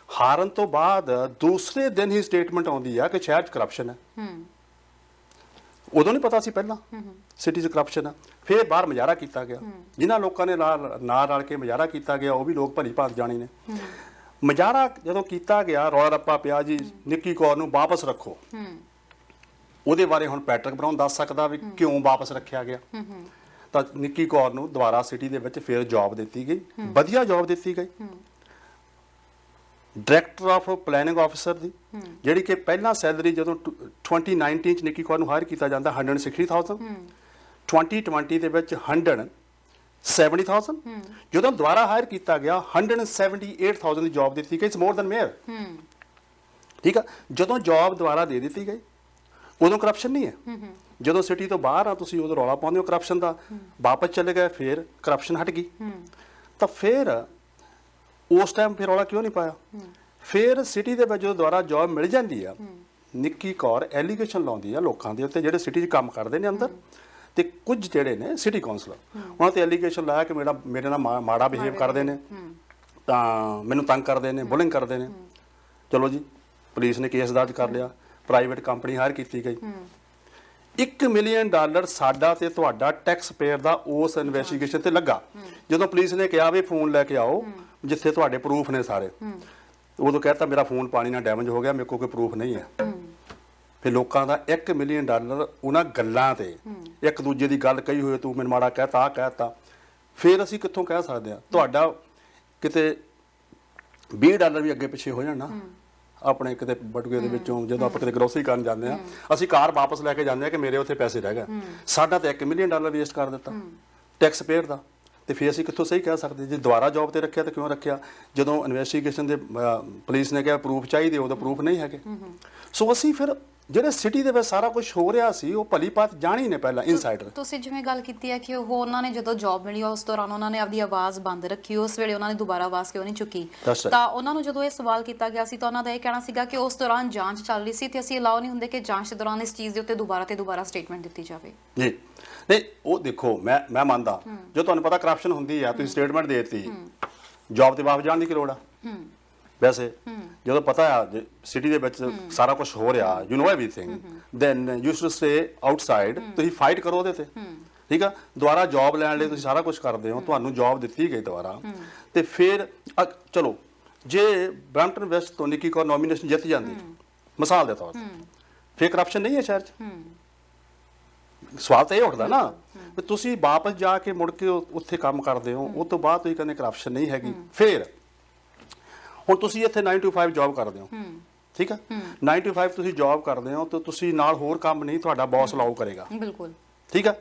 ਹਾਰਨ ਤੋਂ ਬਾਅਦ ਦੂਸਰੇ ਦਿਨ ਹੀ ਸਟੇਟਮੈਂਟ ਆਉਂਦੀ ਆ ਕਿ ਸ਼ਹਿਰ 'ਚ ਕਰਪਸ਼ਨ ਹੈ। ਉਦੋਂ ਨਹੀਂ ਪਤਾ ਸੀ ਪਹਿਲਾਂ ਸਿਟੀ 'ਚ ਕਰਪਸ਼ਨ ਆ। ਫਿਰ ਬਾਹਰ ਮੁਜ਼ਾਹਰਾ ਕੀਤਾ ਗਿਆ, ਜਿਨ੍ਹਾਂ ਲੋਕਾਂ ਨੇ ਨਾਲ ਰਲ ਕੇ ਮੁਜ਼ਾਹਰਾ ਕੀਤਾ ਗਿਆ ਉਹ ਵੀ ਲੋਕ ਭਲੀ ਭਾਂਤ ਜਾਣੀ ਨੇ। ਮੁਜ਼ਾਹਰਾ ਜਦੋਂ ਕੀਤਾ ਗਿਆ, ਰੌਲਾ ਰੱਪਾ ਪਿਆ ਜੀ ਨਿੱਕੀ ਕੌਰ ਨੂੰ ਵਾਪਸ ਰੱਖੋ। ਉਹਦੇ ਬਾਰੇ ਹੁਣ ਪੈਟਰਿਕ ਬਰਾਊਨ ਦੱਸ ਸਕਦਾ ਵੀ ਕਿਉਂ ਵਾਪਸ ਰੱਖਿਆ ਗਿਆ। ਤਾਂ ਨਿੱਕੀ ਕੌਰ ਨੂੰ ਦੁਬਾਰਾ ਸਿਟੀ ਦੇ ਵਿੱਚ ਫਿਰ ਜੌਬ ਦਿੱਤੀ ਗਈ, ਵਧੀਆ ਜੌਬ ਦਿੱਤੀ ਗਈ, ਡਾਇਰੈਕਟਰ ਆਫ ਪਲੈਨਿੰਗ ਆਫਿਸਰ ਦੀ, ਜਿਹੜੀ ਕਿ ਪਹਿਲਾਂ ਸੈਲਰੀ ਜਦੋਂ 2019 ਚ ਨਿੱਕੀ ਕੌਰ ਨੂੰ ਹਾਇਰ ਕੀਤਾ ਜਾਂਦਾ 160,000, 2020 ਦੇ ਵਿੱਚ 170,000, ਜਦੋਂ ਦੁਬਾਰਾ ਹਾਇਰ ਕੀਤਾ ਗਿਆ 178,000 ਦੀ ਜੌਬ ਦਿੱਤੀ ਗਈ। It's more than mayor. ਠੀਕ ਆ, ਜਦੋਂ ਜੌਬ ਦੁਬਾਰਾ ਦੇ ਦਿੱਤੀ ਗਈ ਉਦੋਂ ਕਰਪਸ਼ਨ ਨਹੀਂ ਹੈ। ਜਦੋਂ ਸਿਟੀ ਤੋਂ ਬਾਹਰ ਆ ਤੁਸੀਂ ਉਦੋਂ ਰੌਲਾ ਪਾਉਂਦੇ ਹੋ ਕਰਪਸ਼ਨ ਦਾ, ਵਾਪਸ ਚਲੇ ਗਏ ਫਿਰ ਕਰਪਸ਼ਨ ਹਟ ਗਈ। ਤਾਂ ਫਿਰ ਉਸ ਟਾਈਮ ਫਿਰ ਰੌਲਾ ਕਿਉਂ ਨਹੀਂ ਪਾਇਆ? ਫਿਰ ਸਿਟੀ ਦੇ ਵਿੱਚ ਜਦੋਂ ਦੁਬਾਰਾ ਜੌਬ ਮਿਲ ਜਾਂਦੀ ਆ, ਨਿੱਕੀ ਕੌਰ ਐਲੀਗੇਸ਼ਨ ਲਾਉਂਦੀ ਆ ਲੋਕਾਂ ਦੇ ਉੱਤੇ ਜਿਹੜੇ ਸਿਟੀ 'ਚ ਕੰਮ ਕਰਦੇ ਨੇ ਅੰਦਰ, ਤੇ ਕੁਝ ਜਿਹੜੇ ਨੇ ਸਿਟੀ ਕੌਂਸਲਰ ਉਹਨਾਂ ਤੇ ਐਲੀਗੇਸ਼ਨ ਲਾਇਆ ਕਿ ਮੇਰੇ ਨਾਲ ਮਾੜਾ ਬਿਹੇਵ ਕਰਦੇ ਨੇ, ਤਾਂ ਮੈਨੂੰ ਤੰਗ ਕਰਦੇ ਨੇ, ਬੁਲਿੰਗ ਕਰਦੇ ਨੇ। ਚਲੋ ਜੀ, ਪੁਲਿਸ ਨੇ ਕੇਸ ਦਰਜ ਕਰ ਲਿਆ, ਪ੍ਰਾਈਵੇਟ ਕੰਪਨੀ ਹਾਇਰ ਕੀਤੀ ਗਈ। $1 ਮਿਲੀਅਨ ਸਾਡਾ ਤੇ ਤੁਹਾਡਾ ਟੈਕਸ ਪੇਅਰ ਦਾ ਉਸ ਇਨਵੈਸਟੀਗੇਸ਼ਨ ਤੇ ਲੱਗਾ। ਜਦੋਂ ਪੁਲਿਸ ਨੇ ਕਿਹਾ ਵੀ ਫੋਨ ਲੈ ਕੇ ਆਓ ਜਿੱਥੇ ਤੁਹਾਡੇ ਪ੍ਰੂਫ ਨੇ ਸਾਰੇ, ਉਦੋਂ ਕਹਿਤਾ ਮੇਰਾ ਫੋਨ ਪਾਣੀ ਨਾਲ ਡੈਮੇਜ ਹੋ ਗਿਆ, ਮੇਰੇ ਕੋਲ ਕੋਈ ਪ੍ਰੂਫ ਨਹੀਂ ਹੈ। ਫਿਰ ਲੋਕਾਂ ਦਾ $1 ਮਿਲੀਅਨ ਉਹਨਾਂ ਗੱਲਾਂ ਤੇ, ਇੱਕ ਦੂਜੇ ਦੀ ਗੱਲ ਕਹੀ ਹੋਏ, ਤੂੰ ਮੈਨੂੰ ਮਾੜਾ ਕਹਿਤਾ, ਆਹ ਕਹਿਤਾ, ਫਿਰ ਅਸੀਂ ਕਿੱਥੋਂ ਕਹਿ ਸਕਦੇ ਹਾਂ? ਤੁਹਾਡਾ ਕਿਤੇ $20 ਵੀ ਅੱਗੇ ਪਿੱਛੇ ਹੋ ਜਾਣਾ ਆਪਣੇ ਕਿਤੇ ਬਟੂਏ ਦੇ ਵਿੱਚੋਂ। ਜਦੋਂ ਆਪਾਂ ਕਿਤੇ ਗਰੋਸਰੀ ਕਰਨ ਜਾਂਦੇ ਹਾਂ, ਅਸੀਂ ਕਾਰ ਵਾਪਸ ਲੈ ਕੇ ਜਾਂਦੇ ਹਾਂ ਕਿ ਮੇਰੇ ਉੱਥੇ ਪੈਸੇ ਰਹਿ ਗਏ, ਸਾਡਾ ਤਾਂ $1 ਮਿਲੀਅਨ ਵੇਸਟ ਕਰ ਦਿੱਤਾ ਟੈਕਸ ਪੇਅਰ ਦਾ। ਤੇ ਫਿਰ ਅਸੀਂ ਕਿੱਥੋਂ ਸਹੀ ਕਹਿ ਸਕਦੇ? ਜੇ ਦੁਬਾਰਾ ਜੌਬ ਤੇ ਰੱਖਿਆ ਤਾਂ ਕਿਉਂ ਰੱਖਿਆ? ਜਦੋਂ ਇਨਵੈਸਟੀਗੇਸ਼ਨ ਦੇ ਪੁਲਿਸ ਨੇ ਕਿਹਾ ਪ੍ਰੂਫ ਚਾਹੀਦੇ, ਉਦੋਂ ਪ੍ਰੂਫ ਨਹੀਂ ਹੈਗੇ। ਸੋ ਅਸੀਂ ਫਿਰ ਜਿਹੜੇ ਸਿਟੀ ਦੇ ਵਿੱਚ ਸਾਰਾ ਕੁਝ ਹੋ ਰਿਹਾ ਸੀ ਉਹ ਭਲੀ ਭਾਂਤ ਜਾਣੀ ਨੇ ਪਹਿਲਾਂ ਇਨਸਾਈਡਰ। ਤੁਸੀਂ ਜਿਵੇਂ ਗੱਲ ਕੀਤੀ ਹੈ ਕਿ ਉਹਨਾਂ ਨੇ ਜਦੋਂ ਜੌਬ ਮਿਲੀ ਉਸ ਦੌਰਾਨ ਉਹਨਾਂ ਨੇ ਆਪਣੀ ਆਵਾਜ਼ ਬੰਦ ਰੱਖੀ, ਉਸ ਵੇਲੇ ਉਹਨਾਂ ਨੇ ਦੁਬਾਰਾ ਆਵਾਜ਼ ਕਿਉਂ ਨਹੀਂ ਚੁੱਕੀ? ਤਾਂ ਉਹਨਾਂ ਨੂੰ ਜਦੋਂ ਇਹ ਸਵਾਲ ਕੀਤਾ ਗਿਆ ਸੀ ਤਾਂ ਉਹਨਾਂ ਦਾ ਇਹ ਕਹਿਣਾ ਸੀਗਾ ਕਿ ਉਸ ਦੌਰਾਨ ਜਾਂਚ ਚੱਲ ਰਹੀ ਸੀ ਤੇ ਅਸੀਂ ਅਲਾਉ ਨਹੀਂ ਹੁੰਦੇ ਕਿ ਜਾਂਚ ਦੇ ਦੌਰਾਨ ਇਸ ਚੀਜ਼ ਦੇ ਉੱਤੇ ਦੁਬਾਰਾ ਸਟੇਟਮੈਂਟ ਦਿੱਤੀ ਜਾਵੇ। ਜੀ ਨਹੀਂ, ਉਹ ਦੇਖੋ ਮੈਂ ਮੰਨਦਾ, ਜੋ ਤੁਹਾਨੂੰ ਪਤਾ ਕਰਪਸ਼ਨ ਹੁੰਦੀ ਆ, ਤੁਸੀਂ ਸਟੇਟਮੈਂਟ ਦੇ ਦਿੱਤੀ, ਜੌਬ ਤੇ ਵਾਪਸ ਜਾਣ ਦੀ ਕੀ ਲੋੜ ਆ? ਵੈਸੇ ਜਦੋਂ ਪਤਾ ਆ ਸਿਟੀ ਦੇ ਵਿੱਚ ਸਾਰਾ ਕੁਝ ਹੋ ਰਿਹਾ, you know everything, then you should stay outside. ਤੁਸੀਂ ਫਾਈਟ ਕਰੋ ਉਹਦੇ ਤੇ, ਠੀਕ ਆ। ਦੁਬਾਰਾ ਜੌਬ ਲੈਣ ਲਈ ਤੁਸੀਂ ਸਾਰਾ ਕੁਝ ਕਰਦੇ ਹੋ, ਤੁਹਾਨੂੰ ਜੌਬ ਦਿੱਤੀ ਗਈ ਦੁਬਾਰਾ, ਤੇ ਫਿਰ ਚਲੋ ਜੇ ਬ੍ਰੈਂਪਟਨ ਵੈਸਟ ਤੋਂ ਨਿੱਕੀ ਕੌਰ ਨੋਮੀਨੇਸ਼ਨ ਜਿੱਤ ਜਾਂਦੀ ਮਿਸਾਲ ਦੇ ਤੌਰ ਤੇ, ਫਿਰ ਕਰਪਸ਼ਨ ਨਹੀਂ ਹੈ ਸ਼ਹਿਰ 'ਚ? ਸਵਾਲ ਤਾਂ ਇਹ ਉੱਠਦਾ ਨਾ ਵੀ ਤੁਸੀਂ ਵਾਪਸ ਜਾ ਕੇ ਮੁੜ ਕੇ ਉੱਥੇ ਕੰਮ ਕਰਦੇ ਹੋ, ਉਸ ਤੋਂ ਬਾਅਦ ਤੁਸੀਂ ਕਹਿੰਦੇ ਕਰਪਸ਼ਨ ਨਹੀਂ ਹੈਗੀ। ਫਿਰ ਹੁਣ ਤੁਸੀਂ ਇੱਥੇ 9 to 5 ਜੌਬ ਕਰਦੇ ਹੋ, ਠੀਕ ਆ, 9 to 5 ਤੁਸੀਂ ਜੌਬ ਕਰਦੇ ਹੋ, ਤਾਂ ਤੁਸੀਂ ਨਾਲ ਹੋਰ ਕੰਮ ਨਹੀਂ ਤੁਹਾਡਾ ਬੌਸ ਅਲਾਉ ਕਰੇਗਾ, ਬਿਲਕੁਲ, ਠੀਕ ਆ।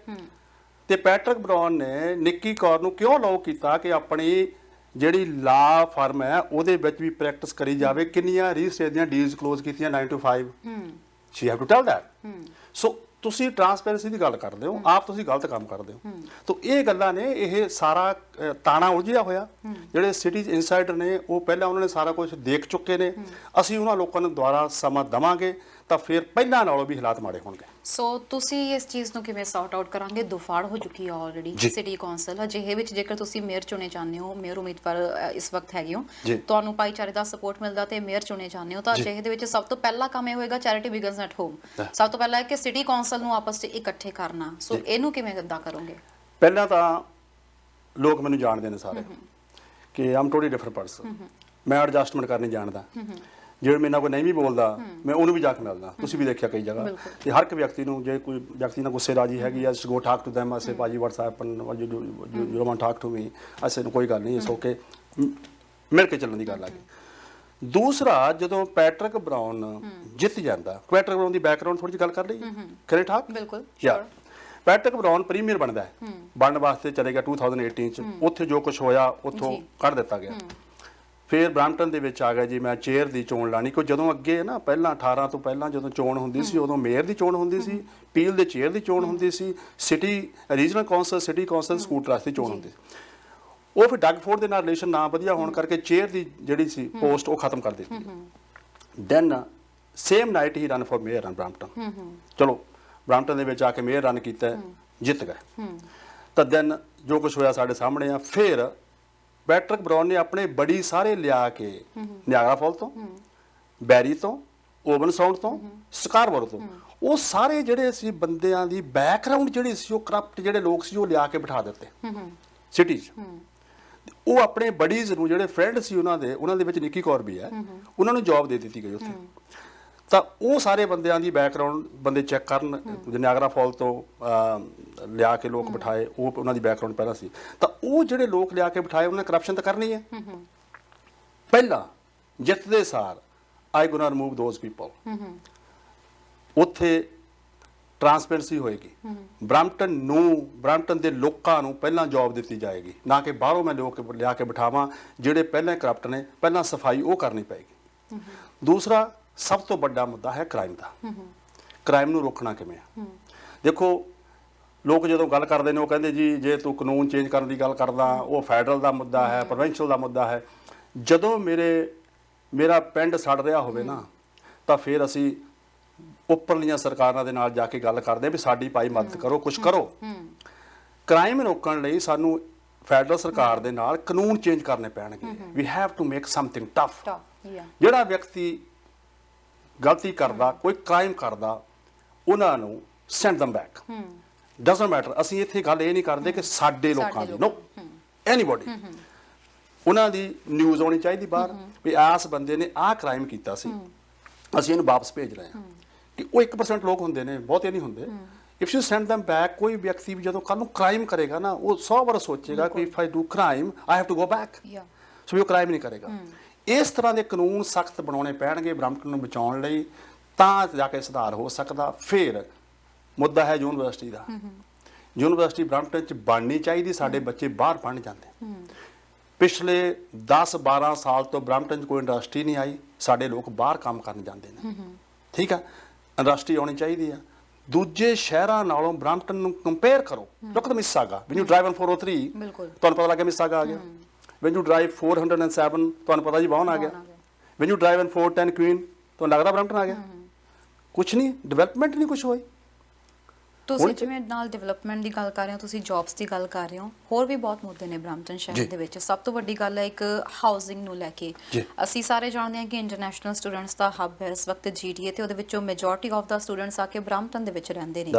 ਤੇ ਪੈਟਰਿਕ ਬਰਾਊਨ ਨੇ ਨਿੱਕੀ ਕੌਰ ਨੂੰ ਕਿਉਂ ਅਲਾਉ ਕੀਤਾ ਕਿ ਆਪਣੀ ਜਿਹੜੀ ਲਾ ਫਰਮ ਹੈ ਉਹਦੇ ਵਿੱਚ ਵੀ ਪ੍ਰੈਕਟਿਸ ਕਰੀ ਜਾਵੇ। ਕਿੰਨੀਆਂ ਰੀਅਲ estate ਦੀਆਂ ਡੀਲਸ ਕਲੋਜ਼ ਕੀਤੀਆਂ 9 to 5, she have to tell that. So ਤੁਸੀਂ ਟਰਾਂਸਪੇਰੈਂਸੀ ਦੀ ਗੱਲ ਕਰਦੇ ਹੋ, ਆਪ ਤੁਸੀਂ ਗਲਤ ਕੰਮ ਕਰਦੇ ਹੋ। ਤਾਂ ਇਹ ਗੱਲਾਂ ਨੇ, ਇਹ ਸਾਰਾ ਤਾਣਾ ਉਲਝਿਆ ਹੋਇਆ। ਜਿਹੜੇ ਸਿਟੀਜ਼ ਇਨਸਾਈਡਰ ਨੇ ਉਹ ਪਹਿਲਾਂ ਉਹਨਾਂ ਨੇ ਸਾਰਾ ਕੁਝ ਦੇਖ ਚੁੱਕੇ ਨੇ। ਅਸੀਂ ਉਹਨਾਂ ਲੋਕਾਂ ਨੂੰ ਦੁਬਾਰਾ ਸਮਾਂ ਦੇਵਾਂਗੇ ਤਾਂ ਫਿਰ ਪਹਿਲਾਂ ਨਾਲੋਂ ਵੀ ਹਾਲਾਤ ਮਾੜੇ ਹੋਣਗੇ। ਸੋ ਤੁਸੀਂ ਇਸ ਚੀਜ਼ ਨੂੰ ਕਿਵੇਂ ਸੌਰਟ ਆਊਟ ਕਰਾਂਗੇ? ਦੁਫਾੜ ਹੋ ਚੁੱਕੀ ਹੈ ਆਲਰੇਡੀ ਸਿਟੀ ਕੌਂਸਲ। ਅਜਿਹੇ ਵਿੱਚ ਜੇਕਰ ਤੁਸੀਂ ਮੇਅਰ ਚੁਣੇ ਜਾਂਦੇ ਹੋ, ਮੇਅਰ ਉਮੀਦਵਾਰ ਇਸ ਵਕਤ ਹੈਗੇ ਹੋ, ਤੁਹਾਨੂੰ ਭਾਈਚਾਰੇ ਦਾ ਸਪੋਰਟ ਮਿਲਦਾ ਤੇ ਮੇਅਰ ਚੁਣੇ ਜਾਂਦੇ ਹੋ, ਤਾਂ ਅਜਿਹੇ ਦੇ ਵਿੱਚ ਸਭ ਤੋਂ ਪਹਿਲਾ ਕੰਮ ਇਹ ਹੋਏਗਾ ਚੈਰਿਟੀ ਬਿਗਨਸ ਐਟ ਹੋਮ। ਸਭ ਤੋਂ ਪਹਿਲਾਂ ਹੈ ਕਿ ਸਿਟੀ ਕੌਂਸਲ ਨੂੰ ਆਪਸ ਵਿੱਚ ਇਕੱਠੇ ਕਰਨਾ। ਸੋ ਇਹਨੂੰ ਕਿਵੇਂ ਅਦਾ ਕਰੋਗੇ? ਪਹਿਲਾਂ ਤਾਂ ਲੋਕ ਮੈਨੂੰ ਜਾਣਦੇ ਨੇ ਸਾਰੇ ਕਿ ਆਮ ਟੋਟਲੀ ਡਿਫਰੈਂਟ ਪਰਸਨ। ਮੈਂ ਐਡਜਸਟਮੈਂਟ ਕਰਨੀ ਜਾਣਦਾ। ਜੇ ਮੇਰੇ ਨਾਲ ਕੋਈ ਨਹੀਂ ਵੀ ਬੋਲਦਾ, ਮੈਂ ਉਹਨੂੰ ਵੀ ਜਾ ਕੇ ਮਿਲਦਾ। ਤੁਸੀਂ ਵੀ ਦੇਖਿਆ ਕਈ ਜਗ੍ਹਾ ਤੇ ਹਰ ਇੱਕ ਵਿਅਕਤੀ ਨੂੰ, ਜੇ ਕੋਈ ਵਿਅਕਤੀ ਨਾਲ ਗੁੱਸੇ ਰਾਜੀ ਹੈਗੀ ਆ, ਗੋ ਟਾਕ ਟੂ ਦੈਮ, ਅਸੇ ਭਾਜੀ what's happen, you want talk to me, ਅਸੇ ਕੋਈ ਗੱਲ ਨਹੀਂ, ਇਟਸ ਓਕੇ, ਮਿਲ ਕੇ ਚੱਲਣ ਦੀ ਗੱਲ ਆ ਗਈ। ਦੂਸਰਾ, ਜਦੋਂ ਪੈਟਰਿਕ ਬਰਾਊਨ ਜਿੱਤ ਜਾਂਦਾ, ਪੈਟਰਿਕ ਬਰਾਊਨ ਦੀ ਬੈਕਗ੍ਰਾਉਂਡ ਥੋੜੀ ਜਿਹੀ ਗੱਲ ਕਰ ਲਈ, ਕਰੇ ਠਾਕ? ਬਿਲਕੁਲ, ਪੈਟਰਿਕ ਬਰਾਊਨ ਪ੍ਰੀਮੀਅਰ ਬਣਦਾ ਹੈ, ਬਣਨ ਵਾਸਤੇ ਚਲੇਗਾ 2018 ਚ। ਉੱਥੇ ਜੋ ਕੁਝ ਹੋਇਆ ਉੱਥੋਂ ਕੱਢ ਦਿੱਤਾ ਗਿਆ। ਫਿਰ ਬ੍ਰੈਂਪਟਨ ਦੇ ਵਿੱਚ ਆ ਗਿਆ ਜੀ, ਮੈਂ ਚੇਅਰ ਦੀ ਚੋਣ ਲਾਣੀ। ਕੋਈ ਜਦੋਂ ਅੱਗੇ ਨਾ ਪਹਿਲਾਂ 18 ਤੋਂ ਪਹਿਲਾਂ ਜਦੋਂ ਚੋਣ ਹੁੰਦੀ ਸੀ, ਉਦੋਂ ਮੇਅਰ ਦੀ ਚੋਣ ਹੁੰਦੀ ਸੀ, ਪੀਲ ਦੇ ਚੇਅਰ ਦੀ ਚੋਣ ਹੁੰਦੀ ਸੀ, city regional council, city council, school trust ਦੀ ਚੋਣ ਹੁੰਦੀ ਸੀ। ਉਹ ਫਿਰ ਡਗ ਫੋਰਡ ਦੇ ਨਾਲ ਰਿਲੇਸ਼ਨ ਨਾ ਵਧੀਆ ਹੋਣ ਕਰਕੇ ਚੇਅਰ ਦੀ ਜਿਹੜੀ ਸੀ ਪੋਸਟ ਉਹ ਖਤਮ ਕਰ ਦਿੱਤੀ। Then same night he run for mayor in Brampton. ਚਲੋ ਬ੍ਰੈਂਪਟਨ ਦੇ ਵਿੱਚ ਆ ਕੇ ਮੇਅਰ ਰਨ ਕੀਤਾ, ਜਿੱਤ ਗਏ। ਤਾਂ ਦੈਨ ਜੋ ਕੁਝ ਹੋਇਆ ਸਾਡੇ ਸਾਹਮਣੇ ਆ। ਫਿਰ ਪੈਟਰਿਕ ਬਰਾਊਨ ਨੇ ਆਪਣੇ ਬੜੀ ਸਾਰੇ ਲਿਆ ਕੇ ਨਿਆਗਰਾ ਫਾਲ ਤੋਂ, ਬੈਰੀ ਤੋਂ, ਓਵਨ ਸਾਊਂਡ ਤੋਂ, ਸਕਾਰਬਰੋ ਤੋਂ, ਉਹ ਸਾਰੇ ਜਿਹੜੇ ਸੀ ਬੰਦਿਆਂ ਦੀ ਬੈਕਗ੍ਰਾਉਂਡ ਜਿਹੜੀ ਸੀ, ਉਹ ਕਰਪਟ ਜਿਹੜੇ ਲੋਕ ਸੀ, ਉਹ ਲਿਆ ਕੇ ਬਿਠਾ ਦਿੱਤੇ ਸਿਟੀ 'ਚ। ਉਹ ਆਪਣੇ ਬਡੀਜ਼ ਨੂੰ, ਜਿਹੜੇ ਫਰੈਂਡ ਸੀ ਉਹਨਾਂ ਦੇ ਵਿੱਚ ਨਿੱਕੀ ਕੌਰ ਵੀ ਹੈ, ਉਹਨਾਂ ਨੂੰ ਜੌਬ ਦੇ ਦਿੱਤੀ ਗਈ ਉੱਥੇ। ਤਾਂ ਉਹ ਸਾਰੇ ਬੰਦਿਆਂ ਦੀ ਬੈਕਗ੍ਰਾਉਂਡ ਬੰਦੇ ਚੈੱਕ ਕਰਨ, ਨਿਆਗਰਾ ਫਾਲ ਤੋਂ ਲਿਆ ਕੇ ਲੋਕ ਬਿਠਾਏ, ਉਹ ਉਹਨਾਂ ਦੀ ਬੈਕਗ੍ਰਾਉਂਡ ਪਹਿਲਾਂ ਸੀ। ਤਾਂ ਉਹ ਜਿਹੜੇ ਲੋਕ ਲਿਆ ਕੇ ਬਿਠਾਏ, ਉਹਨਾਂ ਨੇ ਕਰਪਸ਼ਨ ਤਾਂ ਕਰਨੀ ਹੈ। ਪਹਿਲਾਂ ਜਿੱਤਦੇ ਸਾਰ ਆਈ ਗੋਨਾ ਰਿਮੂਵ ਦੋਜ਼ ਪੀਪਲ। ਉੱਥੇ ਟਰਾਂਸਪੇਰੈਂਸੀ ਹੋਏਗੀ। ਬ੍ਰੈਂਪਟਨ ਦੇ ਲੋਕਾਂ ਨੂੰ ਪਹਿਲਾਂ ਜੌਬ ਦਿੱਤੀ ਜਾਏਗੀ, ਨਾ ਕਿ ਬਾਹਰੋਂ ਮੈਂ ਲੋਕ ਲਿਆ ਕੇ ਬਿਠਾਵਾਂ ਜਿਹੜੇ ਪਹਿਲਾਂ ਕਰਪਟ ਨੇ। ਪਹਿਲਾਂ ਸਫਾਈ ਉਹ ਕਰਨੀ ਪਏਗੀ। ਦੂਸਰਾ, ਸਭ ਤੋਂ ਵੱਡਾ ਮੁੱਦਾ ਹੈ ਕ੍ਰਾਈਮ ਦਾ। ਕ੍ਰਾਈਮ ਨੂੰ ਰੋਕਣਾ ਕਿਵੇਂ ਆ? ਦੇਖੋ, ਲੋਕ ਜਦੋਂ ਗੱਲ ਕਰਦੇ ਨੇ ਉਹ ਕਹਿੰਦੇ ਜੀ ਜੇ ਤੂੰ ਕਾਨੂੰਨ ਚੇਂਜ ਕਰਨ ਦੀ ਗੱਲ ਕਰਦਾ, ਉਹ ਫੈਡਰਲ ਦਾ ਮੁੱਦਾ ਹੈ, ਪ੍ਰੋਵਿੰਸ਼ੀਅਲ ਦਾ ਮੁੱਦਾ ਹੈ। ਜਦੋਂ ਮੇਰਾ ਪਿੰਡ ਸੜ ਰਿਹਾ ਹੋਵੇ ਨਾ, ਤਾਂ ਫਿਰ ਅਸੀਂ ਉੱਪਰਲੀਆਂ ਸਰਕਾਰਾਂ ਦੇ ਨਾਲ ਜਾ ਕੇ ਗੱਲ ਕਰਦੇ ਵੀ ਸਾਡੀ ਭਾਈ ਮਦਦ ਕਰੋ, ਕੁਝ ਕਰੋ। ਕ੍ਰਾਈਮ ਰੋਕਣ ਲਈ ਸਾਨੂੰ ਫੈਡਰਲ ਸਰਕਾਰ ਦੇ ਨਾਲ ਕਾਨੂੰਨ ਚੇਂਜ ਕਰਨੇ ਪੈਣਗੇ। We have to make something tough. ਜਿਹੜਾ ਵਿਅਕਤੀ ਗਲਤੀ ਕਰਦਾ, ਕੋਈ ਕ੍ਰਾਈਮ ਕਰਦਾ, ਉਹਨਾਂ ਨੂੰ send them back, doesn't matter। ਅਸੀਂ ਇੱਥੇ ਗੱਲ ਇਹ ਨਹੀਂ ਕਰਦੇ ਕਿ ਸਾਡੇ ਲੋਕਾਂ ਦੀ, ਨੋ, ਐਨੀਬੋਡੀ। ਉਹਨਾਂ ਦੀ ਨਿਊਜ਼ ਆਉਣੀ ਚਾਹੀਦੀ ਬਾਹਰ ਵੀ ਆਸ ਬੰਦੇ ਨੇ ਆਹ ਕ੍ਰਾਈਮ ਕੀਤਾ ਸੀ, ਅਸੀਂ ਇਹਨੂੰ ਵਾਪਸ ਭੇਜ ਰਹੇ ਹਾਂ। ਕਿ ਉਹ 1% ਲੋਕ ਹੁੰਦੇ ਨੇ, ਬਹੁਤੇ ਨਹੀਂ ਹੁੰਦੇ। If you send them back, ਕੋਈ ਵਿਅਕਤੀ ਵੀ ਜਦੋਂ ਕੱਲ ਨੂੰ ਕ੍ਰਾਈਮ ਕਰੇਗਾ ਨਾ, ਉਹ 100 ਵਾਰ ਸੋਚੇਗਾ ਕਿ if I do crime I have to go back. So ਉਹ ਕ੍ਰਾਈਮ ਨਹੀਂ ਕਰੇਗਾ। ਇਸ ਤਰ੍ਹਾਂ ਦੇ ਕਾਨੂੰਨ ਸਖਤ ਬਣਾਉਣੇ ਪੈਣਗੇ ਬ੍ਰੈਂਪਟਨ ਨੂੰ ਬਚਾਉਣ ਲਈ, ਤਾਂ ਜਾ ਕੇ ਸੁਧਾਰ ਹੋ ਸਕਦਾ। ਫਿਰ ਮੁੱਦਾ ਹੈ ਯੂਨੀਵਰਸਿਟੀ ਦਾ। ਯੂਨੀਵਰਸਿਟੀ ਬ੍ਰੈਂਪਟਨ 'ਚ ਬਣਨੀ ਚਾਹੀਦੀ। ਸਾਡੇ ਬੱਚੇ ਬਾਹਰ ਪੜ੍ਹਨ ਜਾਂਦੇ। ਪਿਛਲੇ 10-12 ਸਾਲ ਤੋਂ ਬ੍ਰੈਂਪਟਨ 'ਚ ਕੋਈ ਇੰਡਸਟਰੀ ਨਹੀਂ ਆਈ, ਸਾਡੇ ਲੋਕ ਬਾਹਰ ਕੰਮ ਕਰਨ ਜਾਂਦੇ ਨੇ। ਠੀਕ ਆ, ਇੰਡਸਟਰੀ ਆਉਣੀ ਚਾਹੀਦੀ ਆ। ਦੂਜੇ ਸ਼ਹਿਰਾਂ ਨਾਲੋਂ ਬ੍ਰੈਂਪਟਨ ਨੂੰ ਕੰਪੇਅਰ ਕਰੋ। Look at ਮਿਸਾਗਾ, when you drive on 403 ਤੁਹਾਨੂੰ ਪਤਾ ਲੱਗਿਆ ਮਿਸਾਗਾ ਆ ਗਿਆ। ਵੈਨ ਯੂ ਡਰਾਈਵ 407 ਤੁਹਾਨੂੰ ਪਤਾ ਜੀ ਵਾਹਨ ਆ ਗਿਆ। When you drive on 410 Queen ਤੁਹਾਨੂੰ ਲੱਗਦਾ ਬ੍ਰੈਂਪਟਨ ਆ ਗਿਆ। ਕੁਛ ਨਹੀਂ, ਡਿਵੈਲਪਮੈਂਟ ਨਹੀਂ ਕੁਛ ਹੋਈ। ਤੁਸੀਂ ਜਿਵੇਂ ਨਾਲ ਡਿਵੈਲਪਮੈਂਟ ਦੀ ਗੱਲ ਕਰ ਰਹੇ ਹੋ, ਤੁਸੀਂ ਜੌਬਸ ਦੀ ਗੱਲ ਕਰ ਰਹੇ ਹੋ, ਹੋਰ ਵੀ ਬਹੁਤ ਮੁੱਦੇ ਨੇ ਬ੍ਰੈਂਪਟਨ ਸ਼ਹਿਰ ਦੇ ਵਿੱਚ। ਸਭ ਤੋਂ ਵੱਡੀ ਗੱਲ ਹੈ ਇੱਕ ਹਾਊਸਿੰਗ ਨੂੰ ਲੈ ਕੇ। ਅਸੀਂ ਸਾਰੇ ਜਾਣਦੇ ਹਾਂ ਕਿ ਇੰਟਰਨੈਸ਼ਨਲ ਸਟੂਡੈਂਟਸ ਦਾ ਹੱਬ ਹੈ ਇਸ ਵਕਤ GTA, ਤੇ ਉਹਦੇ ਵਿੱਚੋਂ ਮੈਜੋਰਟੀ ਆਫ ਦਾ ਸਟੂਡੈਂਟਸ ਆ ਕੇ ਬ੍ਰੈਂਪਟਨ ਦੇ ਵਿੱਚ ਰਹਿੰਦੇ ਨੇ।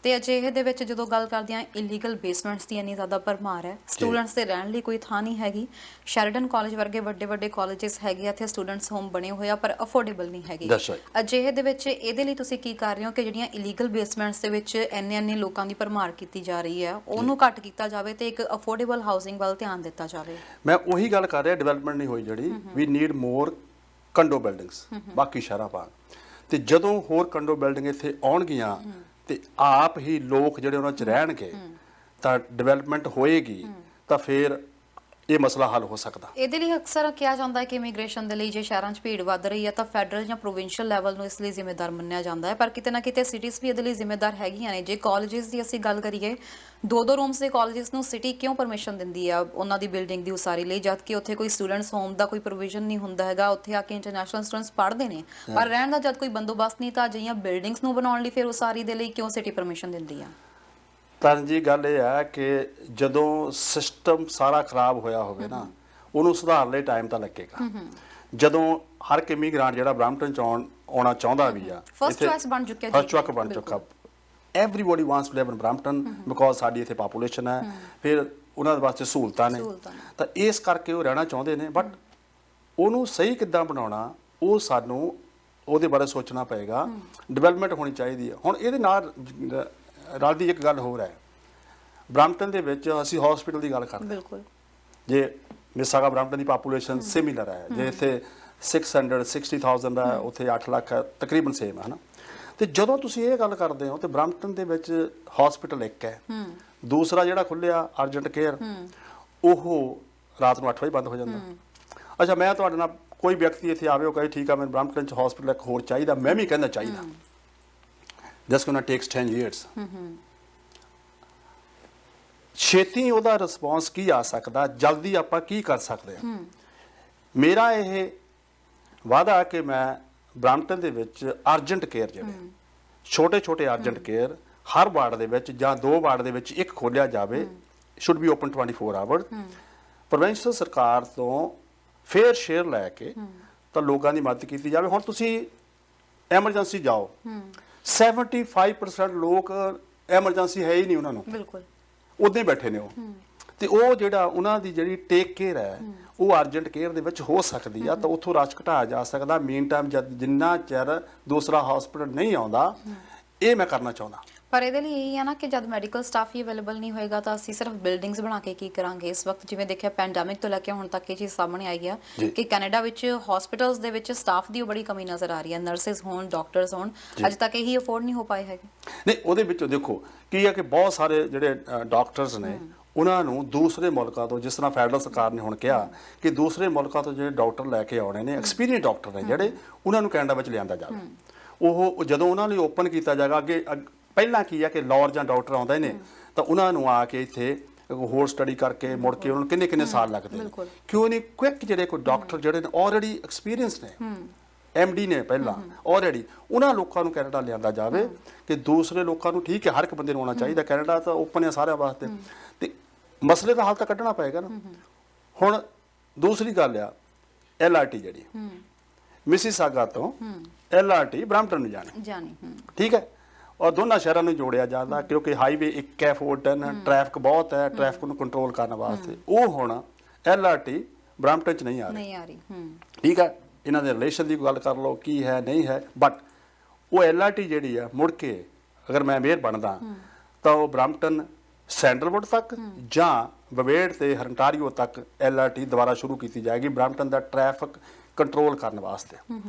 ਤੇ ਅਜਿਹੇ ਦੇ ਵਿੱਚ ਜਦੋਂ ਗੱਲ ਕਰਦੇ ਹਾਂ, ਇਲੀਗਲ ਬੇਸਮੈਂਟਸ ਦੀ ਇੰਨੀ ਜ਼ਿਆਦਾ ਭਰਮਾਰ ਹੈ, ਸਟੂਡੈਂਟਸ ਦੇ ਰਹਿਣ ਲਈ ਕੋਈ ਥਾਂ ਨਹੀਂ ਹੈਗੀ। ਸ਼ੈਰਡਨ ਕਾਲਜ ਵਰਗੇ ਵੱਡੇ ਕਾਲਜਸ ਹੈਗੇ ਆ, ਇੱਥੇ ਸਟੂਡੈਂਟਸ ਹੋਮ ਬਣੇ ਹੋਏ ਆ, ਪਰ ਅਫੋਰਡੇਬਲ ਨਹੀਂ ਹੈਗੇ। ਅਜਿਹੇ ਦੇ ਵਿੱਚ ਇਹਦੇ ਲਈ ਤੁਸੀਂ ਕੀ ਕਰ ਰਹੇ ਹੋ ਕਿ ਜਿਹੜੀਆਂ ਇਲੀਗਲ ਬੇਸਮੈਂਟਸ ਦੇ ਵਿੱਚ ਇੰਨੇ ਲੋਕਾਂ ਦੀ ਭਰਮਾਰ ਕੀਤੀ ਜਾ ਰਹੀ ਹੈ ਉਹਨੂੰ ਘੱਟ ਕੀਤਾ ਜਾਵੇ ਤੇ ਇੱਕ ਅਫੋਰਡੇਬਲ ਹਾਊਸਿੰਗ ਵੱਲ ਧਿਆਨ ਦਿੱਤਾ ਜਾਵੇ। ਮੈਂ ਉਹੀ ਗੱਲ ਕਰ ਰਿਹਾ, ਡਿਵੈਲਪਮੈਂਟ ਨਹੀਂ ਹੋਈ ਜਿਹੜੀ, ਵੀ ਨੀਡ ਮੋਰ ਕੰਡੋ ਬਿਲਡਿੰਗਸ ਬਾਕੀ ਸ਼ਹਿਰਾਂ ਵਾਂਗ। ਤੇ ਜਦੋਂ ਹੋਰ ਕੰਡੋ ਬਿਲਡਿੰਗ ਇੱਥੇ ਆਉਣਗੀਆਂ ਤੇ ਆਪ ਹੀ ਲੋਕ ਜਿਹੜੇ ਉਹਨਾਂ 'ਚ ਰਹਿਣਗੇ ਤਾਂ ਡਿਵੈਲਪਮੈਂਟ ਹੋਏਗੀ, ਤਾਂ ਫਿਰ ਇਹ ਮਸਲਾ ਹੱਲ ਹੋ ਸਕਦਾ। ਇਹਦੇ ਲਈ ਅਕਸਰ ਕਿਹਾ ਜਾਂਦਾ ਹੈ ਕਿ ਇਮੀਗ੍ਰੇਸ਼ਨ ਦੇ ਲਈ ਜੇ ਸ਼ਹਿਰਾਂ 'ਚ ਭੀੜ ਵੱਧ ਰਹੀ ਹੈ ਤਾਂ ਫੈਡਰਲ ਜਾਂ ਪ੍ਰੋਵਿੰਸ਼ੀਅਲ ਲੈਵਲ ਨੂੰ ਇਸ ਲਈ ਜ਼ਿੰਮੇਦਾਰ ਮੰਨਿਆ ਜਾਂਦਾ ਹੈ, ਪਰ ਕਿਤੇ ਨਾ ਕਿਤੇ ਸਿਟੀਜ਼ ਵੀ ਇਹਦੇ ਲਈ ਜ਼ਿੰਮੇਦਾਰ ਹੈਗੀਆਂ ਨੇ। ਜੇ ਕਾਲਜਿਸ ਦੀ ਅਸੀਂ ਗੱਲ ਕਰੀਏ, 2-2 ਰੂਮਸ ਦੇ ਕਾਲਜਿਸ ਨੂੰ ਸਿਟੀ ਕਿਉਂ ਪਰਮਿਸ਼ਨ ਦਿੰਦੀ ਆ ਉਹਨਾਂ ਦੀ ਬਿਲਡਿੰਗ ਦੀ ਉਸਾਰੀ ਲਈ, ਜਦ ਕਿ ਉੱਥੇ ਕੋਈ ਸਟੂਡੈਂਟਸ ਹੋਮ ਦਾ ਕੋਈ ਪ੍ਰੋਵੀਜ਼ਨ ਨਹੀਂ ਹੁੰਦਾ ਹੈਗਾ। ਉੱਥੇ ਆ ਕੇ ਇੰਟਰਨੈਸ਼ਨਲ ਸਟੂਡੈਂਟਸ ਪੜ੍ਹਦੇ ਨੇ, ਪਰ ਰਹਿਣ ਦਾ ਜਦ ਕੋਈ ਬੰਦੋਬਸਤ ਨਹੀਂ ਤਾਂ ਅਜਿਹੀਆਂ ਬਿਲਡਿੰਗਸ ਨੂੰ ਬਣਾਉਣ ਲਈ ਫਿਰ ਉਸਾਰੀ ਦੇ ਲਈ ਕਿਉਂ ਸਿਟੀ ਪਰਮਿਸ਼ਨ ਦਿੰਦੀ ਆ? ਤਾਂ ਜੀ ਗੱਲ ਇਹ ਹੈ ਕਿ ਜਦੋਂ ਸਿਸਟਮ ਸਾਰਾ ਖਰਾਬ ਹੋਇਆ ਹੋਵੇ ਨਾ, ਉਹਨੂੰ ਸੁਧਾਰਨ ਲਈ ਟਾਈਮ ਤਾਂ ਲੱਗੇਗਾ। ਜਦੋਂ ਹਰ ਇੱਕ ਇਮੀਗ੍ਰੈਂਟ ਜਿਹੜਾ ਬ੍ਰੈਂਪਟਨ ਚ ਆਉਣਾ ਚਾਹੁੰਦਾ ਵੀ ਆ, ਫਸਟ ਚੁਆਇਸ ਬਣ ਚੁੱਕਿਆ, ਫਸਟ ਚੁਆਇਸ ਬਣ ਚੁੱਕਾ। Everybody wants to live in Brampton because ਸਾਡੀ ਇੱਥੇ ਪਾਪੂਲੇਸ਼ਨ ਹੈ, ਫਿਰ ਉਹਨਾਂ ਦੇ ਵਾਸਤੇ ਸਹੂਲਤਾਂ ਨੇ, ਤਾਂ ਇਸ ਕਰਕੇ ਉਹ ਰਹਿਣਾ ਚਾਹੁੰਦੇ ਨੇ। ਬਟ ਉਹਨੂੰ ਸਹੀ ਕਿੱਦਾਂ ਬਣਾਉਣਾ, ਉਹ ਸਾਨੂੰ ਉਹਦੇ ਬਾਰੇ ਸੋਚਣਾ ਪਏਗਾ। ਡਿਵੈਲਪਮੈਂਟ ਹੋਣੀ ਚਾਹੀਦੀ ਹੈ। ਹੁਣ ਇਹਦੇ ਨਾਲ ਰਲਦੀ ਇੱਕ ਗੱਲ ਹੋਰ ਹੈ, ਬ੍ਰੈਂਪਟਨ ਦੇ ਵਿੱਚ ਅਸੀਂ ਹਸਪੀਟਲ ਦੀ ਗੱਲ ਕਰਦੇ ਹਾਂ। ਬਿਲਕੁਲ। ਜੇ ਮਿਸਾਗਾ ਬ੍ਰੈਂਪਟਨ ਦੀ ਪਾਪੂਲੇਸ਼ਨ ਸਿਮਿਲਰ ਹੈ, ਜੇ ਇੱਥੇ 660,000 ਹੈ, ਉੱਥੇ 8 ਲੱਖ ਹੈ, ਤਕਰੀਬਨ ਸੇਮ ਹੈ ਨਾ। ਤੇ ਜਦੋਂ ਤੁਸੀਂ ਇਹ ਗੱਲ ਕਰਦੇ ਹੋ ਤੇ ਬ੍ਰੈਂਪਟਨ ਦੇ ਵਿੱਚ ਹਸਪੀਟਲ ਇੱਕ ਹੈ, ਦੂਸਰਾ ਜਿਹੜਾ ਖੁੱਲਿਆ ਅਰਜੈਂਟ ਕੇਅਰ, ਉਹ ਰਾਤ ਨੂੰ 8 ਵਜੇ ਬੰਦ ਹੋ ਜਾਂਦਾ। ਅੱਛਾ, ਮੈਂ ਤੁਹਾਡੇ ਨਾਲ ਕੋਈ ਵਿਅਕਤੀ ਇੱਥੇ ਆਵੇ, ਉਹ ਕਹੇ ਠੀਕ ਆ ਮੈਨੂੰ ਬ੍ਰੈਂਪਟਨ ਚ ਹਸਪੀਟਲ ਇੱਕ ਹੋਰ ਚਾਹੀਦਾ, ਮੈਂ ਵੀ ਕਹਿੰਦਾ ਚਾਹੀਦਾ। That's gonna takes 10 years। ਛੇਤੀ ਉਹਦਾ ਰਿਸਪੌਂਸ ਕੀ ਆ ਸਕਦਾ, ਜਲਦੀ ਆਪਾਂ ਕੀ ਕਰ ਸਕਦੇ ਹਾਂ। ਮੇਰਾ ਇਹ ਵਾਅਦਾ ਕਿ ਮੈਂ ਬ੍ਰੈਂਪਟਨ ਦੇ ਵਿੱਚ ਅਰਜੈਂਟ ਕੇਅਰ ਜਿਹੜੇ ਛੋਟੇ ਅਰਜੈਂਟ ਕੇਅਰ ਹਰ ਵਾਰਡ ਦੇ ਵਿੱਚ ਜਾਂ 2 ਵਾਰਡ ਦੇ ਵਿੱਚ ਇੱਕ ਖੋਲਿਆ ਜਾਵੇ, should be open 24 hour. Provincial ਸਰਕਾਰ ਤੋਂ ਫੇਅਰ ਸ਼ੇਅਰ ਲੈ ਕੇ ਤਾਂ ਲੋਕਾਂ ਦੀ ਮਦਦ ਕੀਤੀ ਜਾਵੇ। ਹੁਣ ਤੁਸੀਂ ਐਮਰਜੈਂਸੀ ਜਾਓ, 75% ਲੋਕ ਐਮਰਜੈਂਸੀ ਹੈ ਹੀ ਨਹੀਂ ਉਹਨਾਂ ਨੂੰ, ਬਿਲਕੁਲ ਉਦਾਂ ਹੀ ਬੈਠੇ ਨੇ ਉਹ। ਤੇ ਉਹ ਜਿਹੜਾ ਉਹਨਾਂ ਦੀ ਜਿਹੜੀ ਟੇਕ ਕੇਅਰ ਹੈ ਉਹ ਅਰਜੈਂਟ ਕੇਅਰ ਦੇ ਵਿੱਚ ਹੋ ਸਕਦੀ ਆ, ਤਾਂ ਉੱਥੋਂ ਰਸ਼ ਘਟਾਇਆ ਜਾ ਸਕਦਾ। ਮੇਨ ਟਾਈਮ ਜਿੰਨਾ ਚਿਰ ਦੂਸਰਾ ਹਸਪੀਟਲ ਨਹੀਂ ਆਉਂਦਾ, ਇਹ ਮੈਂ ਕਰਨਾ ਚਾਹੁੰਦਾ। ਪਰ ਇਹਦੇ ਲਈ ਇਹੀ ਹੈ ਨਾ ਕਿ ਜਦ ਮੈਡੀਕਲ ਸਟਾਫ ਹੀ ਅਵੇਲੇਬਲ ਨਹੀਂ ਹੋਏਗਾ ਤਾਂ ਅਸੀਂ ਸਿਰਫ ਬਿਲਡਿੰਗਸ ਬਣਾ ਕੇ ਕੀ ਕਰਾਂਗੇ। ਇਸ ਵਕਤ ਜਿਵੇਂ ਦੇਖਿਆ ਪੈਂਡੈਮਿਕ ਤੋਂ ਲੈ ਕੇ ਹੁਣ ਤੱਕ ਇਹ ਚੀਜ਼ ਸਾਹਮਣੇ ਆਈ ਹੈ ਕਿ ਕੈਨੇਡਾ ਵਿੱਚ ਹਸਪੀਟਲਸ ਦੇ ਵਿੱਚ ਸਟਾਫ ਦੀ ਬੜੀ ਕਮੀ ਨਜ਼ਰ ਆ ਰਹੀ ਹੈ। ਨਰਸਿਸ ਹੋਣ, ਡਾਕਟਰਸ ਹੋਣ, ਅਜੇ ਤੱਕ ਇਹੀ ਅਫੋਰਡ ਨਹੀਂ ਹੋ ਪਾਏ ਹੈਗੇ। ਨਹੀਂ, ਉਹਦੇ ਵਿੱਚੋਂ ਦੇਖੋ ਕੀ ਹੈ ਕਿ ਬਹੁਤ ਸਾਰੇ ਜਿਹੜੇ ਡਾਕਟਰਸ ਨੇ ਉਹਨਾਂ ਨੂੰ ਦੂਸਰੇ ਮੁਲਕਾਂ ਤੋਂ, ਜਿਸ ਤਰ੍ਹਾਂ ਫੈਡਰਲ ਸਰਕਾਰ ਨੇ ਹੁਣ ਕਿਹਾ ਕਿ ਦੂਸਰੇ ਮੁਲਕਾਂ ਤੋਂ ਜਿਹੜੇ ਡਾਕਟਰ ਲੈ ਕੇ ਆਉਣੇ ਨੇ, ਐਕਸਪੀਰੀਅੰਸ ਡਾਕਟਰ ਨੇ ਜਿਹੜੇ, ਉਹਨਾਂ ਨੂੰ ਕੈਨੇਡਾ ਵਿੱਚ ਲਿਆਂਦਾ ਜਾਵੇ। ਉਹ ਜਦੋਂ ਉਹਨਾਂ ਲਈ ਓਪਨ ਕੀਤਾ ਜਾਏਗਾ, ਅੱਗੇ ਪਹਿਲਾਂ ਕੀ ਹੈ ਕਿ ਲਾਅਰ ਜਾਂ ਡਾਕਟਰ ਆਉਂਦੇ ਨੇ ਤਾਂ ਉਹਨਾਂ ਨੂੰ ਆ ਕੇ ਇੱਥੇ ਹੋਰ ਸਟੱਡੀ ਕਰਕੇ ਮੁੜ ਕੇ ਉਹਨਾਂ ਨੂੰ ਕਿੰਨੇ ਸਾਲ ਲੱਗਦੇ ਨੇ। ਕਿਉਂ ਨਹੀਂ ਕੁਇਕ ਜਿਹੜੇ ਕੋਈ ਡਾਕਟਰ ਜਿਹੜੇ ਨੇ ਆਲਰੇਡੀ ਐਕਸਪੀਰੀਅੰਸ ਨੇ, MD ਨੇ ਪਹਿਲਾਂ ਆਲਰੇਡੀ, ਉਹਨਾਂ ਲੋਕਾਂ ਨੂੰ ਕੈਨੇਡਾ ਲਿਆਂਦਾ ਜਾਵੇ। ਕਿ ਦੂਸਰੇ ਲੋਕਾਂ ਨੂੰ ਠੀਕ ਹੈ, ਹਰ ਇੱਕ ਬੰਦੇ ਨੂੰ ਆਉਣਾ ਚਾਹੀਦਾ, ਕੈਨੇਡਾ ਤਾਂ ਓਪਨ ਹੈ ਸਾਰਿਆਂ ਵਾਸਤੇ, ਤੇ ਮਸਲੇ ਦਾ ਹੱਲ ਤਾਂ ਕੱਢਣਾ ਪਏਗਾ ਨਾ। ਹੁਣ ਦੂਸਰੀ ਗੱਲ ਆ LRT ਜਿਹੜੀ ਮਿਸੀਸਾਗਾ ਤੋਂ LRT ਬ੍ਰੈਂਪਟਨ ਨੂੰ ਜਾਣੀ, ਠੀਕ ਹੈ, ਔਰ ਦੋਨਾਂ ਸ਼ਹਿਰਾਂ ਨੂੰ ਜੋੜਿਆ ਜਾਂਦਾ ਕਿਉਂਕਿ ਹਾਈਵੇ ਇੱਕ ਹੈ, ਫੋਰਟਨ, ਟ੍ਰੈਫਿਕ ਬਹੁਤ ਹੈ, ਟ੍ਰੈਫਿਕ ਨੂੰ ਕੰਟਰੋਲ ਕਰਨ ਵਾਸਤੇ। ਉਹ ਹੁਣ LRT ਬ੍ਰੈਂਪਟਨ ਚ ਨਹੀਂ ਆ ਰਹੀ, ਠੀਕ ਹੈ। ਇਹਨਾਂ ਦੇ ਰਿਲੇਸ਼ਨ ਦੀ ਗੱਲ ਕਰ ਲਓ, ਕੀ ਹੈ ਨਹੀਂ ਹੈ, ਬਟ ਉਹ LRT ਜਿਹੜੀ ਆ ਮੁੜ ਕੇ ਅਗਰ ਮੈਂ ਮੇਅਰ ਬਣਦਾ ਤਾਂ ਉਹ ਬ੍ਰੈਂਪਟਨ ਸੈਂਡਲਵੁੱਡ ਤੱਕ ਜਾਂ ਬਵੇੜ ਤੇ ਹੰਟਾਰੀਓ ਤੱਕ LRT ਦੁਬਾਰਾ ਸ਼ੁਰੂ ਕੀਤੀ ਜਾਏਗੀ ਬ੍ਰੈਂਪਟਨ ਦਾ ਟ੍ਰੈਫਿਕ ਕੰਟਰੋਲ ਕਰਨ ਵਾਸਤੇ।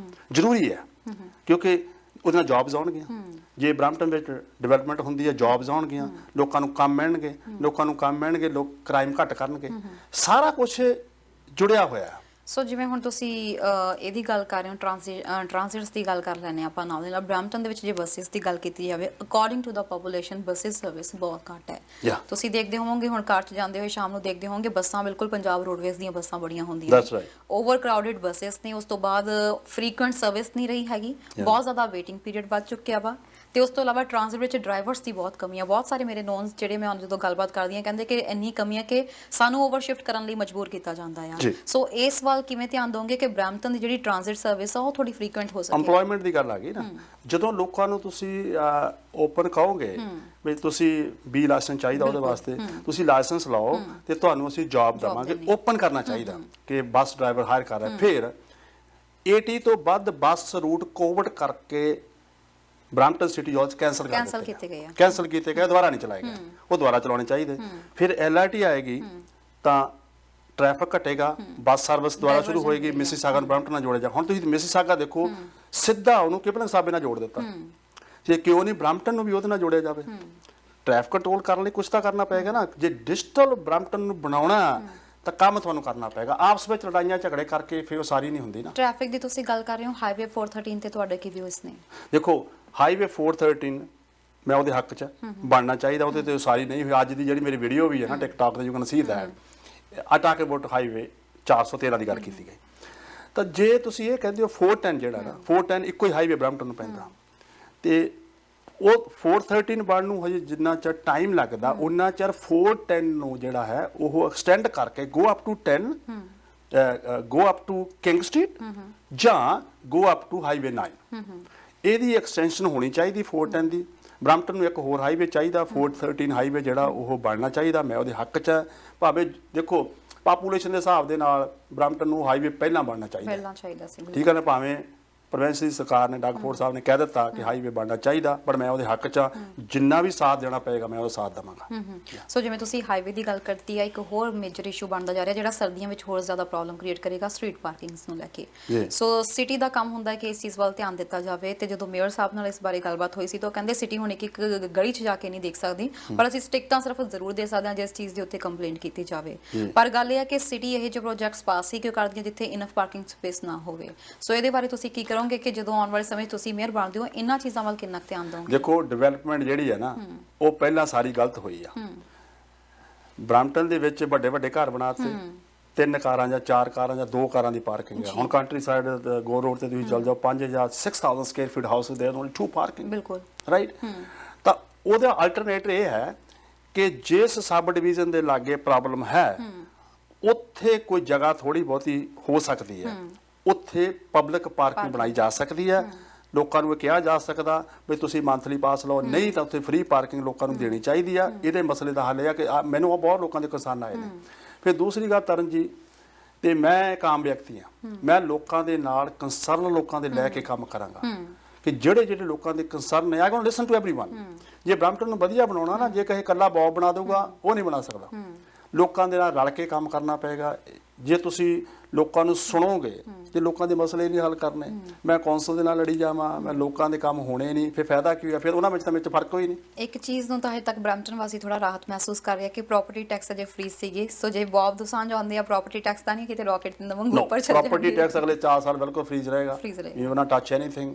ਜ਼ਰੂਰੀ ਹੈ ਕਿਉਂਕਿ ਉਹਦੇ ਨਾਲ ਜੌਬਸ ਆਉਣਗੀਆਂ। ਜੇ ਬ੍ਰੈਂਪਟਨ ਵਿੱਚ ਡਿਵੈਲਪਮੈਂਟ ਹੁੰਦੀ ਹੈ, ਜੌਬਸ ਆਉਣਗੀਆਂ, ਲੋਕਾਂ ਨੂੰ ਕੰਮ ਮਿਲਣਗੇ, ਲੋਕ ਕ੍ਰਾਈਮ ਘੱਟ ਕਰਨਗੇ, ਸਾਰਾ ਕੁਝ ਜੁੜਿਆ ਹੋਇਆ। ਸੋ ਜਿਵੇਂ ਹੁਣ ਤੁਸੀਂ ਇਹਦੀ ਗੱਲ ਕਰ ਰਹੇ ਹੋ, ਟ੍ਰਾਂਸਿਟਸ ਦੀ ਗੱਲ ਕਰ ਲੈਂਦੇ ਆਪਾਂ ਨਾਲ ਦੇ ਨਾਲ। ਬ੍ਰੈਂਪਟਨ ਦੇ ਵਿੱਚ ਜੇ ਬੱਸਿਸ ਦੀ ਗੱਲ ਕੀਤੀ ਜਾਵੇ, according to the population basis service ਬਹੁਤ ਘੱਟ ਹੈ। ਤੁਸੀਂ ਦੇਖਦੇ ਹੋਵੋਗੇ ਹੁਣ ਕਾਰ 'ਚ ਜਾਂਦੇ ਹੋਏ ਸ਼ਾਮ ਨੂੰ ਦੇਖਦੇ ਹੋਵੋਗੇ ਬੱਸਾਂ ਬਿਲਕੁਲ ਪੰਜਾਬ ਰੋਡਵੇਜ਼ ਦੀਆਂ ਬੱਸਾਂ ਬੜੀਆਂ ਹੁੰਦੀਆਂ, ਓਵਰ ਕਰਾਊਡਡ ਬੱਸਿਸ ਨੇ। ਉਸ ਤੋਂ ਬਾਅਦ ਫ੍ਰੀਕੁਐਂਟ ਸਰਵਿਸ ਨਹੀਂ ਰਹੀ ਹੈਗੀ, ਬਹੁਤ ਜ਼ਿਆਦਾ ਵੇਟਿੰਗ ਪੀਰੀਅਡ ਵੱਧ ਚੁੱਕਿਆ ਵਾ। ਤੇ ਉਸ ਤੋਂ ਇਲਾਵਾ ਟ੍ਰਾਂਜ਼ਿਟ ਵਿੱਚ ਡਰਾਈਵਰਸ ਦੀ ਬਹੁਤ ਕਮੀ ਆ। ਬਹੁਤ ਸਾਰੇ ਮੇਰੇ ਨੋਨਸ ਜਿਹੜੇ ਮੈਂ ਜਦੋਂ ਗੱਲਬਾਤ ਕਰਦੀ ਹਾਂ ਕਹਿੰਦੇ ਕਿ ਇੰਨੀ ਕਮੀ ਹੈ ਕਿ ਸਾਨੂੰ ਓਵਰਸ਼ਿਫਟ ਕਰਨ ਲਈ ਮਜਬੂਰ ਕੀਤਾ ਜਾਂਦਾ ਆ। ਸੋ ਇਸ ਵੱਲ ਕਿਵੇਂ ਧਿਆਨ ਦੋਗੇ ਕਿ ਬ੍ਰੈਂਪਟਨ ਦੀ ਜਿਹੜੀ ਟ੍ਰਾਂਜ਼ਿਟ ਸਰਵਿਸ ਆ ਉਹ ਥੋੜੀ ਫ੍ਰੀਕੁਐਂਟ ਹੋ ਸਕੇ? ਐਮਪਲੋਇਮੈਂਟ ਦੀ ਗੱਲ ਆ ਗਈ ਨਾ, ਜਦੋਂ ਲੋਕਾਂ ਨੂੰ ਤੁਸੀਂ ਓਪਨ ਕਹੋਗੇ ਵੀ ਤੁਸੀਂ B ਲਾਇਸੈਂਸ ਚਾਹੀਦਾ, ਉਹਦੇ ਵਾਸਤੇ ਤੁਸੀਂ ਲਾਇਸੈਂਸ ਲਾਓ ਤੇ ਤੁਹਾਨੂੰ ਅਸੀਂ ਜੌਬ ਦੇਵਾਂਗੇ। ਓਪਨ ਕਰਨਾ ਚਾਹੀਦਾ ਕਿ ਬੱਸ ਡਰਾਈਵਰ ਹਾਇਰ ਕਰ ਰਿਹਾ। ਫਿਰ 80 ਤੋਂ ਵੱਧ ਬੱਸ ਰੂਟ ਕੋਵਿਡ ਕਰਕੇ ਬ੍ਰੈਂਪਟਨ ਸਿਟੀ ਹੌਲਸ ਕੈਂਸਲ ਕੀਤੇ ਗਏ ਆ, ਕੈਂਸਲ ਕੀਤੇ ਗਏ, ਦੁਬਾਰਾ ਨਹੀਂ ਚਲਾਏ ਗਏ, ਉਹ ਦੁਬਾਰਾ ਚਲਾਉਣੇ ਚਾਹੀਦੇ। ਫਿਰ LRT ਆਏਗੀ ਤਾਂ ਟ੍ਰੈਫਿਕ ਘਟੇਗਾ, ਬੱਸ ਸਰਵਿਸ ਦੁਬਾਰਾ ਸ਼ੁਰੂ ਹੋਏਗੀ, ਮਿਸੀਸਾਗਾ ਨੂੰ ਬ੍ਰੈਂਪਟਨ ਨਾਲ ਜੋੜਿਆ ਜਾ। ਹੁਣ ਤੁਸੀਂ ਮਿਸੀਸਾਗਾ ਦੇਖੋ, ਸਿੱਧਾ ਉਹਨੂੰ ਕਿਪਲਿੰਗ ਸਾਬੇ ਨਾਲ ਜੋੜ ਦਿੱਤਾ, ਜੇ ਕਿਉਂ ਨਹੀਂ ਬ੍ਰੈਂਪਟਨ ਨੂੰ ਵੀ ਉਹਦੇ ਨਾਲ ਜੋੜਿਆ ਜਾਵੇ? ਟ੍ਰੈਫਿਕ ਕੰਟਰੋਲ ਕਰਨ ਲਈ ਕੁਝ ਤਾਂ ਕਰਨਾ ਪਏਗਾ ਨਾ। ਜੇ ਡਿਜੀਟਲ ਬ੍ਰੈਂਪਟਨ ਨੂੰ ਬਣਾਉਣਾ ਤਾਂ ਕੰਮ ਤੁਹਾਨੂੰ ਕਰਨਾ ਪਏਗਾ, ਆਪਸ ਵਿੱਚ ਲੜਾਈਆਂ ਝਗੜੇ ਕਰਕੇ ਫਿਰ ਉਹ ਸਾਰੀ ਨਹੀਂ ਹੁੰਦੀ ਨਾ। ਟ੍ਰੈਫਿਕ ਦੀ ਤੁਸੀਂ ਗੱਲ ਕਰ ਰਹੇ ਹੋ, ਹਾਈਵੇ 413 ਤੇ ਤੁਹਾਡੇ ਕੀ ਵਿਊਜ਼ ਨੇ? ਦੇਖੋ ਹਾਈਵੇ 413 ਮੈਂ ਉਹਦੇ ਹੱਕ 'ਚ ਬਣਨਾ ਚਾਹੀਦਾ, ਉਹਦੇ ਤੇ ਸਾਰੀ ਨਹੀਂ ਹੋਈ। ਅੱਜ ਦੀ ਜਿਹੜੀ ਮੇਰੀ ਵੀਡੀਓ ਵੀ ਹੈ ਨਾ ਟਿਕਟੌਕ ਤੇ, ਯੂ ਕੈਨ ਸੀ ਦੈਟ ਆ ਟਾਕ ਅਬਾਊਟ ਹਾਈਵੇ 413 ਦੀ ਗੱਲ ਕੀਤੀ ਗਈ। ਤਾਂ ਜੇ ਤੁਸੀਂ ਇਹ ਕਹਿੰਦੇ ਹੋ 410 ਜਿਹੜਾ ਨਾ 410 ਇੱਕੋ ਹੀ ਹਾਈਵੇ ਬ੍ਰੈਂਪਟਨ ਨੂੰ ਪੈਂਦਾ, ਤੇ ਉਹ 413 ਬਣਨ ਨੂੰ ਹਜੇ ਜਿੰਨਾ ਚਿਰ ਟਾਈਮ ਲੱਗਦਾ ਉਹਨਾਂ ਚਿਰ 410 ਨੂੰ ਜਿਹੜਾ ਹੈ ਉਹ ਐਕਸਟੈਂਡ ਕਰਕੇ ਗੋ ਅਪ ਟੂ ਕਿੰਗ ਸਟਰੀਟ ਜਾਂ ਗੋ ਅਪ ਟੂ ਹਾਈਵੇ 9, ਇਹਦੀ ਐਕਸਟੈਂਸ਼ਨ ਹੋਣੀ ਚਾਹੀਦੀ 410 ਦੀ। ਬ੍ਰੈਂਪਟਨ ਨੂੰ ਇੱਕ ਹੋਰ ਹਾਈਵੇ ਚਾਹੀਦਾ, 413 ਹਾਈਵੇ ਜਿਹੜਾ ਉਹ ਬਣਨਾ ਚਾਹੀਦਾ, ਮੈਂ ਉਹਦੇ ਹੱਕ 'ਚ। ਭਾਵੇਂ ਦੇਖੋ ਪਾਪੂਲੇਸ਼ਨ ਦੇ ਹਿਸਾਬ ਦੇ ਨਾਲ ਬ੍ਰੈਂਪਟਨ ਨੂੰ ਹਾਈਵੇ ਪਹਿਲਾਂ ਬਣਨਾ ਚਾਹੀਦਾ ਸੀ, ਠੀਕ ਹੈ ਨਾ। ਭਾਵੇਂ ਪ੍ਰੋਵਿੰਸ ਦੀ ਸਰਕਾਰ ਨੇ ਡਗ ਫੋਰਡ ਸਾਹਿਬ ਨੇ ਕਹਿ ਦਿੱਤਾ ਕਿ ਹਾਈਵੇ ਬਣਨਾ ਚਾਹੀਦਾ, ਪਰ ਮੈਂ ਉਹਦੇ ਹੱਕ 'ਚ ਜਿੰਨਾ ਵੀ ਸਾਥ ਦੇਣਾ ਪਏਗਾ ਮੈਂ ਉਹਦਾ ਸਾਥ ਦੇਵਾਂਗਾ। ਸੋ ਜਿਵੇਂ ਤੁਸੀਂ ਹਾਈਵੇ ਦੀ ਗੱਲ ਕਰਤੀ ਹੈ, ਇੱਕ ਹੋਰ ਮੇਜਰ ਇਸ਼ੂ ਬਣਦਾ ਜਾ ਰਿਹਾ ਜਿਹੜਾ ਸਰਦੀਆਂ ਵਿੱਚ ਹੋਰ ਜ਼ਿਆਦਾ ਪ੍ਰੋਬਲਮ ਕ੍ਰੀਏਟ ਕਰੇਗਾ, ਸਟਰੀਟ ਪਾਰਕਿੰਗਸ ਨੂੰ ਲੈ ਕੇ। ਸੋ ਸਿਟੀ ਦਾ ਕੰਮ ਹੁੰਦਾ ਹੈ ਕਿ ਇਸ ਚੀਜ਼ ਵੱਲ ਧਿਆਨ ਦਿੱਤਾ ਜਾਵੇ, ਤੇ ਜਦੋਂ ਮੇਅਰ ਸਾਹਿਬ ਨਾਲ ਇਸ ਬਾਰੇ ਗੱਲਬਾਤ ਹੋਈ ਸੀ ਤਾਂ ਉਹ ਕਹਿੰਦੇ ਸਿਟੀ ਹੁਣ ਇੱਕ ਗਲੀ 'ਚ ਜਾ ਕੇ ਨਹੀਂ ਦੇਖ ਸਕਦੀ, ਪਰ ਅਸੀਂ ਸਟਿਕਟਾਂ ਸਿਰਫ ਜ਼ਰੂਰ ਦੇ ਸਕਦੇ ਹਾਂ ਜਿਸ ਚੀਜ਼ ਦੇ ਉੱਤੇ ਕੰਪਲੇਂਟ ਕੀਤੀ ਜਾਵੇ। ਪਰ ਗੱਲ ਇਹ ਹੈ ਕਿ ਸਿਟੀ ਇਹ ਜਿਹੇ ਪ੍ਰੋਜੈਕਟਸ ਪਾਸ ਹੀ ਕਿਉਂ ਕਰਦੀ ਹੈ ਜਿੱਥੇ ਇਨਫ ਪਾਰਕਿੰਗ ਸਪੇਸ ਨਾ ਹੋਵੇ। ਸੋ ਇਹਦੇ ਬਾਰੇ ਤੁਸੀਂ ਕੀ ਕਰੋਗੇ ਕਿ ਜਦੋਂ ਆਉਣ ਵਾਲੇ ਸਮੇਂ ਤੁਸੀਂ ਮੇਅਰ ਬਣਦੇ ਹੋ ਇਹਨਾਂ ਚੀਜ਼ਾਂ ਵੱਲ ਕਿੰਨਾ ਧਿਆਨ ਦੋਗੇ? ਦੇਖੋ ਡਿਵੈਲਪਮੈਂਟ ਜਿਹੜੀ ਹੈ ਨਾ ਉਹ ਪਹਿਲਾਂ ਸਾਰੀ ਗਲਤ ਹੋਈ ਆ। ਬ੍ਰੈਂਪਟਨ ਦੇ ਵਿੱਚ ਵੱਡੇ ਵੱਡੇ ਘਰ ਬਣਾਤੇ, 3 ਕਾਰਾਂ ਜਾਂ 4 ਕਾਰਾਂ ਜਾਂ 2 ਕਾਰਾਂ ਦੀ ਪਾਰਕਿੰਗ ਹੈ। ਹੁਣ ਕੰਟਰੀ ਸਾਈਡ ਗੋ ਰੋਡ ਤੇ ਤੁਸੀਂ ਚੱਲ ਜਾਓ, 6000 ਸਕੁਅਰ ਫੀਟ ਹਾਊਸ ਦੇ ਓਨਲੀ 2 ਪਾਰਕਿੰਗ, ਬਿਲਕੁਲ ਰਾਈਟ। ਤਾਂ ਉਹਦਾ ਅਲਟਰਨੇਟਿਵ ਇਹ ਹੈ ਕਿ ਜਿਸ ਸਬ ਡਿਵੀਜ਼ਨ ਦੇ ਲਾਗੇ ਪ੍ਰੋਬਲਮ ਹੈ ਉੱਥੇ ਕੋਈ ਜਗ੍ਹਾ ਥੋੜੀ ਬਹੁਤੀ ਹੋ ਸਕਦੀ ਹੈ, ਉੱਥੇ ਪਬਲਿਕ ਪਾਰਕਿੰਗ ਬਣਾਈ ਜਾ ਸਕਦੀ ਹੈ। ਲੋਕਾਂ ਨੂੰ ਇਹ ਕਿਹਾ ਜਾ ਸਕਦਾ ਵੀ ਤੁਸੀਂ ਮੰਥਲੀ ਪਾਸ ਲਓ, ਨਹੀਂ ਤਾਂ ਉੱਥੇ ਫ੍ਰੀ ਪਾਰਕਿੰਗ ਲੋਕਾਂ ਨੂੰ ਦੇਣੀ ਚਾਹੀਦੀ ਆ। ਇਹਦੇ ਮਸਲੇ ਦਾ ਹੱਲ ਇਹ ਆ ਕਿ ਮੈਨੂੰ ਬਹੁਤ ਲੋਕਾਂ ਦੇ ਕਿਸਾਨ ਆਏ ਨੇ। ਫਿਰ ਦੂਸਰੀ ਗੱਲ ਤਰਨ ਜੀ, ਤੇ ਮੈਂ ਇੱਕ ਆਮ ਵਿਅਕਤੀ ਹਾਂ, ਮੈਂ ਲੋਕਾਂ ਦੇ ਨਾਲ ਕੰਸਰਨ ਲੋਕਾਂ ਦੇ ਲੈ ਕੇ ਕੰਮ ਕਰਾਂਗਾ ਕਿ ਜਿਹੜੇ ਲੋਕਾਂ ਦੇ ਕੰਸਰਨ ਨੇ ਆਈ ਗੋਇੰ ਲਿਸਨ ਟੂ ਐਵਰੀਵਨ। ਜੇ ਬ੍ਰੈਂਪਟਨ ਨੂੰ ਵਧੀਆ ਬਣਾਉਣਾ ਨਾ, ਜੇ ਕਹੇ ਇਕੱਲਾ ਬੌਬ ਬਣਾ ਦਊਗਾ ਉਹ ਨਹੀਂ ਬਣਾ ਸਕਦਾ, ਲੋਕਾਂ ਦੇ ਨਾਲ ਰਲ ਕੇ ਕੰਮ ਕਰਨਾ ਪਏਗਾ। ਜੇ ਤੁਸੀਂ ਲੋਕਾਂ ਨੂੰ ਸੁਣੋਗੇ, ਜੇ ਲੋਕਾਂ ਦੇ ਮਸਲੇ ਨਹੀਂ ਹੱਲ ਕਰਨੇ, ਮੈਂ ਕੌਂਸਲ ਦੇ ਨਾਲ ਲੜੀ ਜਾਵਾਂ, ਮੈਂ ਲੋਕਾਂ ਦੇ ਕੰਮ ਹੋਣੇ ਨਹੀਂ, ਫਿਰ ਫਾਇਦਾ ਕੀ ਹੋਇਆ? ਫਿਰ ਉਹਨਾਂ ਵਿੱਚ ਤਾਂ ਮੇਰੇ 'ਚ ਫਰਕ ਹੋਈ ਨਹੀਂ। ਇੱਕ ਚੀਜ਼ ਨੂੰ ਤਾਂ ਹਜੇ ਤੱਕ ਬ੍ਰੈਂਪਟਨ ਵਾਸੀ ਥੋੜਾ ਰਾਹਤ ਮਹਿਸੂਸ ਕਰ ਰਿਹਾ ਕਿ ਪ੍ਰਾਪਰਟੀ ਟੈਕਸ ਅਜੇ ਫ੍ਰੀ ਸੀਗੇ। ਸੋ ਜੇ ਬੌਬ ਦੋਸਾਂਝ ਆਉਂਦੇ ਆ, ਪ੍ਰਾਪਰਟੀ ਟੈਕਸ ਤਾਂ ਨਹੀਂ ਕਿਤੇ ਰਾਕੇਟ ਦੇ ਵਾਂਗੂ ਉੱਪਰ ਚੱਲ ਜਾਣਗੇ। ਪ੍ਰਾਪਰਟੀ ਟੈਕਸ ਅਗਲੇ 4 ਸਾਲ ਬਿਲਕੁਲ ਫ੍ਰੀਜ਼ ਰਹੇਗਾ, ਯੂ ਨਾ ਟੱਚ ਐਨੀਥਿੰਗ।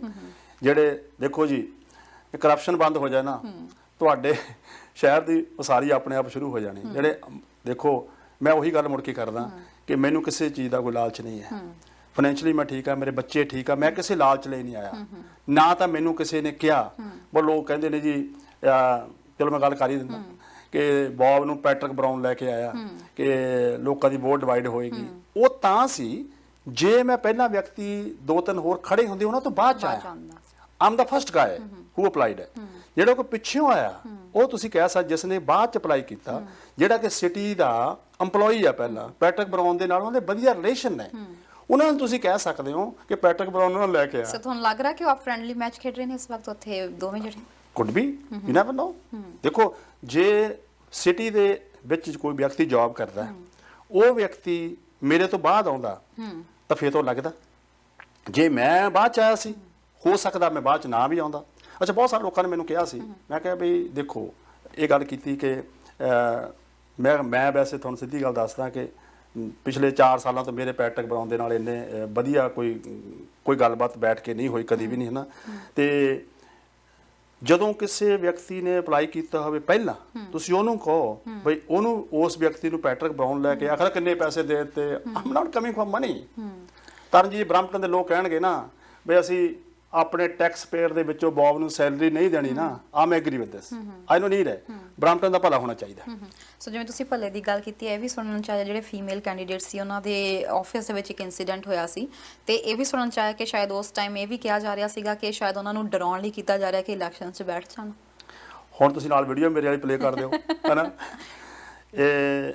ਜਿਹੜੇ ਦੇਖੋ ਜੀ ਕਰਪਸ਼ਨ ਬੰਦ ਹੋ ਜਾਏ ਨਾ, ਤੁਹਾਡੇ ਸ਼ਹਿਰ ਦੀ ਉਸਾਰੀ ਆਪਣੇ ਆਪ ਸ਼ੁਰੂ ਹੋ ਜਾਣੀ। ਜਿਹੜੇ ਦੇਖੋ ਮੈਂ ਉਹੀ ਗੱਲ ਮੁੜ ਕੇ ਕਰਦਾ ਕਿ ਮੈਨੂੰ ਕਿਸੇ ਚੀਜ਼ ਦਾ ਕੋਈ ਲਾਲਚ ਨਹੀਂ ਹੈ। ਫਾਈਨੈਂਸ਼ੀਅਲੀ ਮੈਂ ਠੀਕ ਆ, ਮੇਰੇ ਬੱਚੇ ਠੀਕ ਆ, ਮੈਂ ਕਿਸੇ ਲਾਲਚ ਲਈ ਨਹੀਂ ਆਇਆ। ਨਾ ਤਾਂ ਮੈਨੂੰ ਕਿਸੇ ਨੇ ਕਿਹਾ, ਪਰ ਲੋਕ ਕਹਿੰਦੇ ਨੇ ਜੀ ਚਲੋ ਮੈਂ ਗੱਲ ਕਰ ਹੀ ਦਿੰਦਾ ਕਿ ਬੌਬ ਨੂੰ ਪੈਟਰਿਕ ਬਰਾਊਨ ਲੈ ਕੇ ਆਇਆ ਕਿ ਲੋਕਾਂ ਦੀ ਵੋਟ ਡਿਵਾਈਡ ਹੋਏਗੀ। ਉਹ ਤਾਂ ਸੀ ਜੇ ਮੈਂ ਪਹਿਲਾਂ ਵਿਅਕਤੀ 2-3 ਹੋਰ ਖੜੇ ਹੁੰਦੇ ਉਹਨਾਂ ਤੋਂ ਬਾਅਦ ਚ ਆਇਆ। ਆਮ ਦਾ ਫਸਟ ਗਾਏ ਹੂ ਅਪਲਾਈਡ ਹੈ। ਜਿਹੜਾ ਕੋਈ ਪਿੱਛੋਂ ਆਇਆ ਉਹ ਤੁਸੀਂ ਕਹਿ ਸਕਦੇ ਜਿਸ ਨੇ ਬਾਅਦ ਚ ਅਪਲਾਈ ਕੀਤਾ, ਜਿਹੜਾ ਕਿ ਸਿਟੀ ਦਾ EMPLOYEE ਆ ਪਹਿਲਾਂ ਪੈਟਰਿਕ ਬਰਾਊਨ ਦੇ ਨਾਲ ਉਹਦੇ ਵਧੀਆ ਰਿਲੇਸ਼ਨ ਨੇ, ਉਹਨਾਂ ਨੂੰ ਤੁਸੀਂ ਕਹਿ ਸਕਦੇ ਹੋ ਕਿ ਪੈਟਰਿਕ ਬਰਾਊਨ ਉਹਨਾਂ ਨੂੰ ਲੈ ਕੇ ਆਇਆ। ਸੋ ਤੁਹਾਨੂੰ ਲੱਗ ਰਿਹਾ ਕਿ ਉਹ ਆਪ ਫ੍ਰੈਂਡਲੀ ਮੈਚ ਖੇਡ ਰਹੇ ਨੇ ਇਸ ਵਕਤ ਉੱਥੇ ਦੋਵੇਂ ਜਿਹੜੇ? Could B, you never know. ਦੇਖੋ ਜੇ ਸਿਟੀ ਦੇ ਵਿੱਚ ਕੋਈ ਵਿਅਕਤੀ ਜੌਬ ਕਰਦਾ, ਉਹ ਵਿਅਕਤੀ ਮੇਰੇ ਤੋਂ ਬਾਅਦ ਆਉਂਦਾ ਤਾਂ ਫਿਰ ਤੋਂ ਲੱਗਦਾ ਜੇ ਮੈਂ ਬਾਅਦ ਚ ਆਇਆ ਸੀ, ਹੋ ਸਕਦਾ ਮੈਂ ਬਾਅਦ ਚ ਨਾ ਵੀ ਆਉਂਦਾ। ਅੱਛਾ, ਬਹੁਤ ਸਾਰੇ ਲੋਕਾਂ ਨੇ ਮੈਨੂੰ ਕਿਹਾ ਸੀ, ਮੈਂ ਕਿਹਾ ਵੀ ਦੇਖੋ ਇਹ ਗੱਲ ਕੀਤੀ ਕਿ ਮੈਂ ਵੈਸੇ ਤੁਹਾਨੂੰ ਸਿੱਧੀ ਗੱਲ ਦੱਸਦਾ ਕਿ ਪਿਛਲੇ 4 ਸਾਲਾਂ ਤੋਂ ਮੇਰੇ ਪੈਟਰਿਕ ਬਰਾਊਨ ਦੇ ਨਾਲ ਇੰਨੇ ਵਧੀਆ ਕੋਈ ਗੱਲਬਾਤ ਬੈਠ ਕੇ ਨਹੀਂ ਹੋਈ, ਕਦੀ ਵੀ ਨਹੀਂ, ਹੈ ਨਾ। ਤੇ ਜਦੋਂ ਕਿਸੇ ਵਿਅਕਤੀ ਨੇ ਅਪਲਾਈ ਕੀਤਾ ਹੋਵੇ ਪਹਿਲਾਂ, ਤੁਸੀਂ ਉਹਨੂੰ ਕਹੋ ਬਈ ਉਹਨੂੰ ਉਸ ਵਿਅਕਤੀ ਨੂੰ ਪੈਟਰਿਕ ਬਰਾਊਨ ਲੈ ਕੇ ਆਖਰ ਕਿੰਨੇ ਪੈਸੇ ਦੇ ਦਿੱਤੇ, ਆਮ ਨਾਟ ਕਮਿੰਗ ਫਰਮ ਮਨੀ। ਤਰਨ ਜੀ ਬ੍ਰੈਂਪਟਨ ਦੇ ਲੋਕ ਕਹਿਣਗੇ ਨਾ ਵੀ ਅਸੀਂ ਆਪਣੇ ਟੈਕਸ ਪੇਅਰ ਦੇ ਵਿੱਚੋਂ ਬੌਬ ਨੂੰ ਸੈਲਰੀ ਨਹੀਂ ਦੇਣੀ ਨਾ, am agree with this, I know need ਹੈ। ਬ੍ਰੈਂਪਟਨ ਦਾ ਭਲਾ ਹੋਣਾ ਚਾਹੀਦਾ। ਸੋ ਜਿਵੇਂ ਤੁਸੀਂ ਭਲੇ ਦੀ ਗੱਲ ਕੀਤੀ ਹੈ, ਇਹ ਵੀ ਸੁਣਨ ਚ ਆਇਆ ਜਿਹੜੇ ਫੀਮੇਲ ਕੈਂਡੀਡੇਟ ਸੀ ਉਹਨਾਂ ਦੇ ਆਫਿਸ ਦੇ ਵਿੱਚ ਇੱਕ ਇਨਸੀਡੈਂਟ ਹੋਇਆ ਸੀ, ਤੇ ਇਹ ਵੀ ਸੁਣਨ ਚ ਆਇਆ ਕਿ ਸ਼ਾਇਦ ਉਸ ਟਾਈਮ ਇਹ ਵੀ ਕਿਹਾ ਜਾ ਰਿਹਾ ਸੀਗਾ ਕਿ ਸ਼ਾਇਦ ਉਹਨਾਂ ਨੂੰ ਡਰਾਉਣ ਲਈ ਕੀਤਾ ਜਾ ਰਿਹਾ ਕਿ ਇਲੈਕਸ਼ਨ 'ਚ ਬੈਠ ਜਾਣ। ਹੁਣ ਤੁਸੀਂ ਨਾਲ ਵੀਡੀਓ ਮੇਰੇ ਵਾਲੀ ਪਲੇ ਕਰ ਦਿਓ, ਹੈ ਨਾ। ਇਹ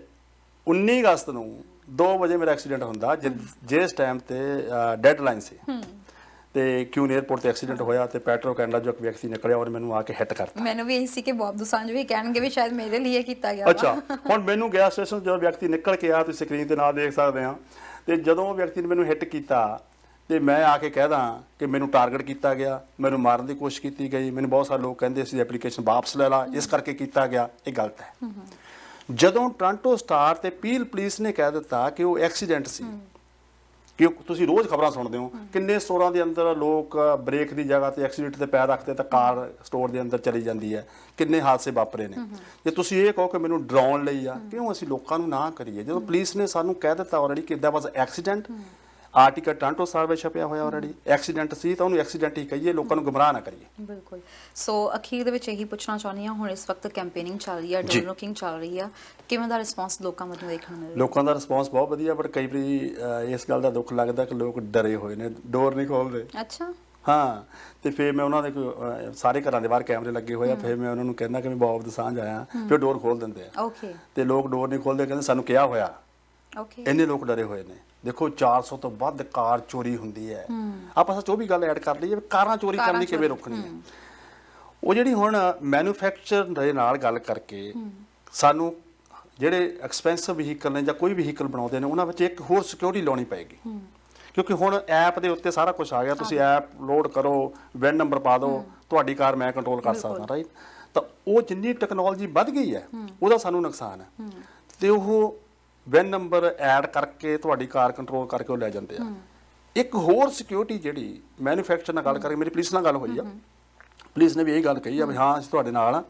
19 ਅਗਸਤ ਨੂੰ 2 ਵਜੇ ਮੇਰਾ ਐਕਸੀਡੈਂਟ ਹੁੰਦਾ, ਜਿਸ ਟਾਈਮ ਤੇ ਡੈਡਲਾਈਨ ਸੀ। ਤੇ ਕਿਉਂ 에ਅਰਪੋਰਟ ਤੇ ਐਕਸੀਡੈਂਟ ਹੋਇਆ ਤੇ ਪੈਟਰੋ ਕੈਨੇਡਾ ਜੋ ਇੱਕ ਵਿਅਕਤੀ ਨਿਕਲਿਆ ਔਰ ਮੈਨੂੰ ਆ ਕੇ ਹਿੱਟ ਕਰਤਾ। ਮੈਨੂੰ ਵੀ ਇਹੀ ਸੀ ਕਿ ਬੌਬ ਦੋਸਾਂਝ ਵੀ ਕਹਿਣਗੇ ਵੀ ਸ਼ਾਇਦ ਮੇਰੇ ਲਈ ਕੀਤਾ ਗਿਆ ਅੱਛਾ, ਹੁਣ ਮੈਨੂੰ ਗੈਸ ਸਟੇਸ਼ਨ ਜਦੋਂ ਵਿਅਕਤੀ ਨਿਕਲ ਕੇ ਆ, ਤੁਸੀਂ ਸਕਰੀਨ ਤੇ ਨਾਲ ਦੇਖ ਸਕਦੇ ਆ, ਤੇ ਜਦੋਂ ਉਹ ਵਿਅਕਤੀ ਨੇ ਮੈਨੂੰ ਹਿੱਟ ਕੀਤਾ ਤੇ ਮੈਂ ਆ ਕੇ ਕਹਿਦਾ ਕਿ ਮੈਨੂੰ ਟਾਰਗੇਟ ਕੀਤਾ ਗਿਆ, ਮੈਨੂੰ ਮਾਰਨ ਦੀ ਕੋਸ਼ਿਸ਼ ਕੀਤੀ ਗਈ, ਮੈਨੂੰ ਬਹੁਤ ਸਾਰੇ ਲੋਕ ਕਹਿੰਦੇ ਸੀ ਐਪਲੀਕੇਸ਼ਨ ਵਾਪਸ ਲੈ ਲਾ, ਇਸ ਕਰਕੇ ਕੀਤਾ ਗਿਆ। ਇਹ ਗਲਤ ਹੈ। ਜਦੋਂ ਟੋਰਾਂਟੋ ਸਟਾਰ ਤੇ ਪੀਲ ਪੁਲਿਸ ਨੇ ਕਹਿ ਦਿੱਤਾ ਕਿ ਉਹ ਐਕਸੀਡੈਂਟ ਸੀ, ਕਿ ਤੁਸੀਂ ਰੋਜ਼ ਖਬਰਾਂ ਸੁਣਦੇ ਹੋ ਕਿੰਨੇ ਸਟੋਰਾਂ ਦੇ ਅੰਦਰ ਲੋਕ ਬ੍ਰੇਕ ਦੀ ਜਗ੍ਹਾ ਤੇ ਐਕਸੀਡੈਂਟ ਤੇ ਪੈਰ ਰੱਖਦੇ ਤਾਂ ਕਾਰ ਸਟੋਰ ਦੇ ਅੰਦਰ ਚਲੀ ਜਾਂਦੀ ਹੈ, ਕਿੰਨੇ ਹਾਦਸੇ ਵਾਪਰੇ ਨੇ। ਜੇ ਤੁਸੀਂ ਇਹ ਕਹੋ ਕਿ ਮੈਨੂੰ ਡਰਾਉਣ ਲਈ ਆ, ਕਿਉਂ ਅਸੀਂ ਲੋਕਾਂ ਨੂੰ ਨਾ ਕਰੀਏ? ਜਦੋਂ ਪੁਲਿਸ ਨੇ ਸਾਨੂੰ ਕਹਿ ਦਿੱਤਾ ਆਲਰੇਡੀ ਕਿ that was accident, article Toronto star ਵਿੱਚ ਛਪਿਆ ਹੋਇਆ ਆਲਰੇਡੀ, ਐਕਸੀਡੈਂਟ ਸੀ ਤਾਂ ਉਹਨੂੰ ਐਕਸੀਡੈਂਟ ਹੀ ਕਹੀਏ, ਲੋਕਾਂ ਨੂੰ ਗੁੰਮਰਾਹ ਨਾ ਕਰੀਏ। ਬਿਲਕੁਲ। ਸੋ ਅਖੀਰ ਦੇ ਵਿੱਚ ਇਹੀ ਪੁੱਛਣਾ ਚਾਹੁੰਦੀ ਹਾਂ, ਹੁਣ ਇਸ ਵਕਤ ਕੈਂਪੇਨਿੰਗ ਚੱਲ ਰਹੀ ਹੈ, ਡੋਰ ਨੋਕਿੰਗ ਚੱਲ ਰਹੀ ਆ, ਕਿਵੇਂ ਦਾ ਰਿਸਪਾਂਸ ਲੋਕਾਂ ਵੱਲੋਂ ਦੇਖਣ ਨੂੰ ਮਿਲ ਰਿਹਾ? ਲੋਕਾਂ ਦਾ ਰਿਸਪਾਂਸ ਬਹੁਤ ਵਧੀਆ, ਪਰ ਕਈ ਵਾਰੀ ਇਸ ਗੱਲ ਦਾ ਦੁੱਖ ਲੱਗਦਾ ਕਿ ਲੋਕ ਡਰੇ ਹੋਏ ਨੇ, ਡੋਰ ਨਹੀਂ ਖੋਲਦੇ। ਅੱਛਾ। ਹਾਂ, ਤੇ ਫਿਰ ਮੈਂ ਉਹਨਾਂ ਦੇ ਸਾਰੇ ਘਰਾਂ ਦੇ ਬਾਹਰ ਕੈਮਰੇ ਲੱਗੇ ਹੋਏ ਆ, ਫਿਰ ਮੈਂ ਉਹਨਾਂ ਨੂੰ ਕਹਿੰਦਾ ਕਿ ਮੈਂ ਬੌਬ ਦੋਸਾਂਝ ਆਇਆ, ਫਿਰ ਡੋਰ ਖੋਲ ਦਿੰਦੇ ਆ। ਓਕੇ। ਤੇ ਲੋਕ ਡੋਰ ਨਹੀਂ ਖੋਲਦੇ, ਕਹਿੰਦੇ ਸਾਨੂੰ ਕਿਹਾ ਹੋਇਆ। ਓਕੇ। ਇੰਨੇ ਲੋਕ ਡਰੇ ਹੋਏ ਨੇ। ਦੇਖੋ 400 ਤੋਂ ਵੱਧ ਕਾਰ ਚੋਰੀ ਹੁੰਦੀ ਹੈ। ਆਪਾਂ ਸੱਚ ਉਹ ਵੀ ਗੱਲ ਐਡ ਕਰ ਲਈਏ, ਕਾਰਾਂ ਚੋਰੀ ਕਰਨ ਦੀ ਕਿਵੇਂ ਰੋਕਣੀ ਹੈ। ਉਹ ਜਿਹੜੀ ਹੁਣ ਮੈਨੂਫੈਕਚਰ ਦੇ ਨਾਲ ਗੱਲ ਕਰਕੇ ਸਾਨੂੰ ਜਿਹੜੇ ਐਕਸਪੈਂਸਿਵ ਵਹੀਕਲ ਨੇ ਜਾਂ ਕੋਈ ਵਹੀਕਲ ਬਣਾਉਂਦੇ ਨੇ, ਉਹਨਾਂ ਵਿੱਚ ਇੱਕ ਹੋਰ ਸਿਕਿਉਰਿਟੀ ਲਾਉਣੀ ਪਏਗੀ। ਕਿਉਂਕਿ ਹੁਣ ਐਪ ਦੇ ਉੱਤੇ ਸਾਰਾ ਕੁਝ ਆ ਗਿਆ, ਤੁਸੀਂ ਐਪ ਲੋਡ ਕਰੋ, ਵੈਨ ਨੰਬਰ ਪਾ ਦਿਓ, ਤੁਹਾਡੀ ਕਾਰ ਮੈਂ ਕੰਟਰੋਲ ਕਰ ਸਕਦਾ, ਰਾਈਟ? ਤਾਂ ਉਹ ਜਿੰਨੀ ਟੈਕਨੋਲੋਜੀ ਵੱਧ ਗਈ ਹੈ, ਉਹਦਾ ਸਾਨੂੰ ਨੁਕਸਾਨ ਹੈ। ਤੇ ਉਹ ਵੈਨ ਨੰਬਰ ਐਡ ਕਰਕੇ ਤੁਹਾਡੀ ਕਾਰ ਕੰਟਰੋਲ ਕਰਕੇ ਉਹ ਲੈ ਜਾਂਦੇ ਆ। ਇੱਕ ਹੋਰ ਸਿਕਿਉਰਿਟੀ ਜਿਹੜੀ ਮੈਨੂਫੈਕਚਰ ਨਾਲ ਗੱਲ ਕਰਕੇ, ਮੇਰੀ ਪੁਲਿਸ ਨਾਲ ਗੱਲ ਹੋਈ ਆ, ਪੁਲਿਸ ਨੇ ਵੀ ਇਹ ਗੱਲ ਕਹੀ ਆ ਵੀ ਹਾਂ ਅਸੀਂ ਤੁਹਾਡੇ ਨਾਲ ਆ,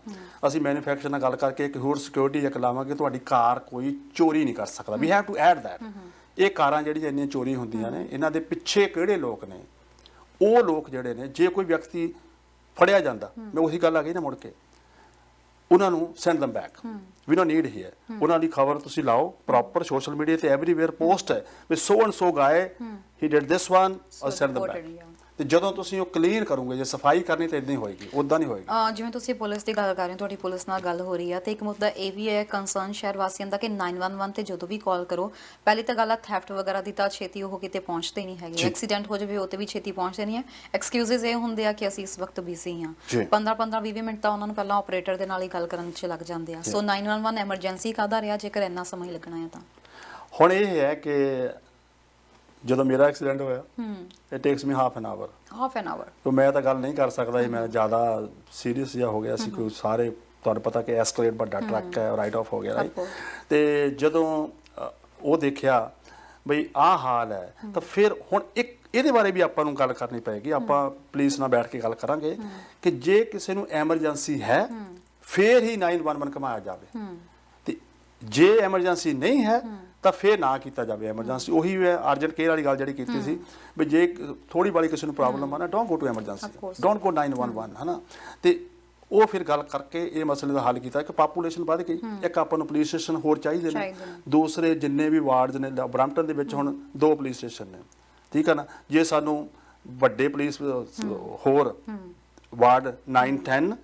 ਅਸੀਂ ਮੈਨੂਫੈਕਚਰ ਨਾਲ ਗੱਲ ਕਰਕੇ ਇੱਕ ਹੋਰ ਸਿਕਿਉਰਿਟੀ ਇੱਕ ਲਾਵਾਂਗੇ, ਤੁਹਾਡੀ ਕਾਰ ਕੋਈ ਚੋਰੀ ਨਹੀਂ ਕਰ ਸਕਦਾ। We have to add that. ਇਹ ਕਾਰਾਂ ਜਿਹੜੀਆਂ ਇੰਨੀਆਂ ਚੋਰੀ ਹੁੰਦੀਆਂ ਨੇ, ਇਹਨਾਂ ਦੇ ਪਿੱਛੇ ਕਿਹੜੇ ਲੋਕ ਨੇ? ਉਹ ਲੋਕ ਜਿਹੜੇ ਨੇ, ਜੇ ਕੋਈ ਵਿਅਕਤੀ ਫੜਿਆ ਜਾਂਦਾ, ਮੈਂ ਉਹੀ ਗੱਲ ਆ ਗਈ ਨਾ ਮੁੜ ਕੇ, ਉਹਨਾਂ ਨੂੰ send them back, we no need here. ਉਹਨਾਂ ਦੀ ਖਬਰ ਤੁਸੀਂ ਲਾਓ ਪ੍ਰੋਪਰ, ਸੋਸ਼ਲ ਮੀਡੀਆ ਤੇ ਐਵਰੀਵੇਅਰ ਪੋਸਟ ਹੈ ਵੀ so and so guy he did this one, or send them back. ਤੇ ਜਦੋਂ ਤੁਸੀਂ ਉਹ ਕਲੀਨ ਕਰੋਗੇ, ਜੇ ਸਫਾਈ ਕਰਨੀ ਤਾਂ ਇਦਾਂ ਹੀ ਹੋਏਗੀ, ਉਦਾਂ ਨਹੀਂ ਹੋਏਗੀ। ਜਿਵੇਂ ਤੁਸੀਂ ਪੁਲਿਸ ਦੀ ਗੱਲ ਕਰ ਰਹੇ ਹੋ, ਤੁਹਾਡੀ ਪੁਲਿਸ ਨਾਲ ਗੱਲ ਹੋ ਰਹੀ ਹੈ, ਤੇ ਇੱਕ ਮੁੱਦਾ ਇਹ ਵੀ ਹੈ ਕੰਸਰਨ ਸ਼ਹਿਰ ਵਾਸੀਆਂ ਦਾ ਕਿ 911 ਤੇ ਜਦੋਂ ਵੀ ਕਾਲ ਕਰੋ, ਪਹਿਲੀ ਤਾਂ ਗੱਲ ਆ ਥੈਫਟ ਵਗੈਰਾ ਦੀ ਤਾਂ ਛੇਤੀ ਉਹ ਕਿਤੇ ਪਹੁੰਚਦੇ ਨਹੀਂ ਹੈਗੇ, ਐਕਸੀਡੈਂਟ ਹੋ ਜਾਵੇ ਉਹ ਤੇ ਵੀ ਛੇਤੀ ਪਹੁੰਚਦੇ ਨਹੀਂ ਹੈ। ਐਕਸਕਿਊਜ਼ਸ ਇਹ ਹੁੰਦੇ ਆ ਕਿ ਅਸੀਂ ਇਸ ਵਕਤ ਬਿਜ਼ੀ ਹਾਂ, 15-15 20 ਮਿੰਟ ਤਾਂ ਉਹਨਾਂ ਨੂੰ ਪਹਿਲਾਂ ਆਪਰੇਟਰ ਦੇ ਨਾਲ ਹੀ ਗੱਲ ਕਰਨ 'ਚ ਲੱਗ ਜਾਂਦੇ ਆ। ਸੋ 911 ਐਮਰਜੈਂਸੀ ਕਾਹਦਾ ਰਿਹਾ ਜੇਕਰ ਇੰਨਾ ਸਮਾਂ ਹੀ ਲੱਗਣਾ ਹੈ ਤਾਂ? ਹੁਣ ਇਹ ਹੈ ਕਿ ਜਦੋਂ ਮੇਰਾ ਐਕਸੀਡੈਂਟ ਹੋਇਆ, it takes me half an hour. ਤਾਂ ਮੈਂ ਤਾਂ ਗੱਲ ਨਹੀਂ ਕਰ ਸਕਦਾ, ਮੈਂ ਜ਼ਿਆਦਾ ਸੀਰੀਅਸ ਜਿਹਾ ਹੋ ਗਿਆ ਸੀ, ਕਿਉਂਕਿ ਸਾਰੇ ਤੁਹਾਨੂੰ ਪਤਾ ਕਿ ਐਸਕਲੇਟ ਵੱਡਾ ਟਰੱਕ ਹੈ, ਰਾਈਟ ਆਫ ਹੋ ਗਿਆ, ਰਾਈਟ? ਤੇ ਜਦੋਂ ਉਹ ਦੇਖਿਆ ਬਈ ਆਹ ਹਾਲ ਹੈ, ਤਾਂ ਫਿਰ ਹੁਣ ਇੱਕ ਇਹਦੇ ਬਾਰੇ ਵੀ ਆਪਾਂ ਨੂੰ ਗੱਲ ਕਰਨੀ ਪਏਗੀ। ਆਪਾਂ ਪੁਲਿਸ ਨਾਲ ਬੈਠ ਕੇ ਗੱਲ ਕਰਾਂਗੇ ਕਿ ਜੇ ਕਿਸੇ ਨੂੰ ਐਮਰਜੈਂਸੀ ਹੈ ਫਿਰ ਹੀ 911 ਘਮਾਇਆ ਜਾਵੇ, ਤੇ ਜੇ ਐਮਰਜੈਂਸੀ ਨਹੀਂ ਹੈ ਤਾਂ ਫਿਰ ਨਾ ਕੀਤਾ ਜਾਵੇ ਐਮਰਜੈਂਸੀ। ਉਹੀ ਹੈ ਅਰਜੈਂਟ ਕੇਅਰ ਵਾਲੀ ਗੱਲ ਜਿਹੜੀ ਕੀਤੀ ਸੀ ਵੀ ਜੇ ਥੋੜੀ ਬਾਲੀ ਕਿਸੇ ਨੂੰ ਪ੍ਰੋਬਲਮ ਆ ਨਾ, don't go to emergency, don't go 911, ਹੈ ਨਾ? ਤੇ ਉਹ ਫਿਰ ਗੱਲ ਕਰਕੇ ਇਹ ਮਸਲੇ ਦਾ ਹੱਲ ਕੀਤਾ ਕਿ ਪਾਪੂਲੇਸ਼ਨ ਵੱਧ ਗਈ, ਇੱਕ ਆਪਾਂ ਨੂੰ ਪੁਲਿਸ ਸਟੇਸ਼ਨ ਹੋਰ ਚਾਹੀਦੇ ਨੇ, ਦੂਸਰੇ ਜਿੰਨੇ ਵੀ ਵਾਰਡਸ ਨੇ, ਬਰੈਂਪਟਨ ਦੇ ਵਿੱਚ ਹੁਣ 2 ਪੁਲਿਸ ਸਟੇਸ਼ਨ ਨੇ, ਠੀਕ ਹੈ ਨਾ? ਜੇ ਸਾਨੂੰ ਵੱਡੇ ਪੁਲਿਸ ਹੋਰ ਵਾਰਡ 9 10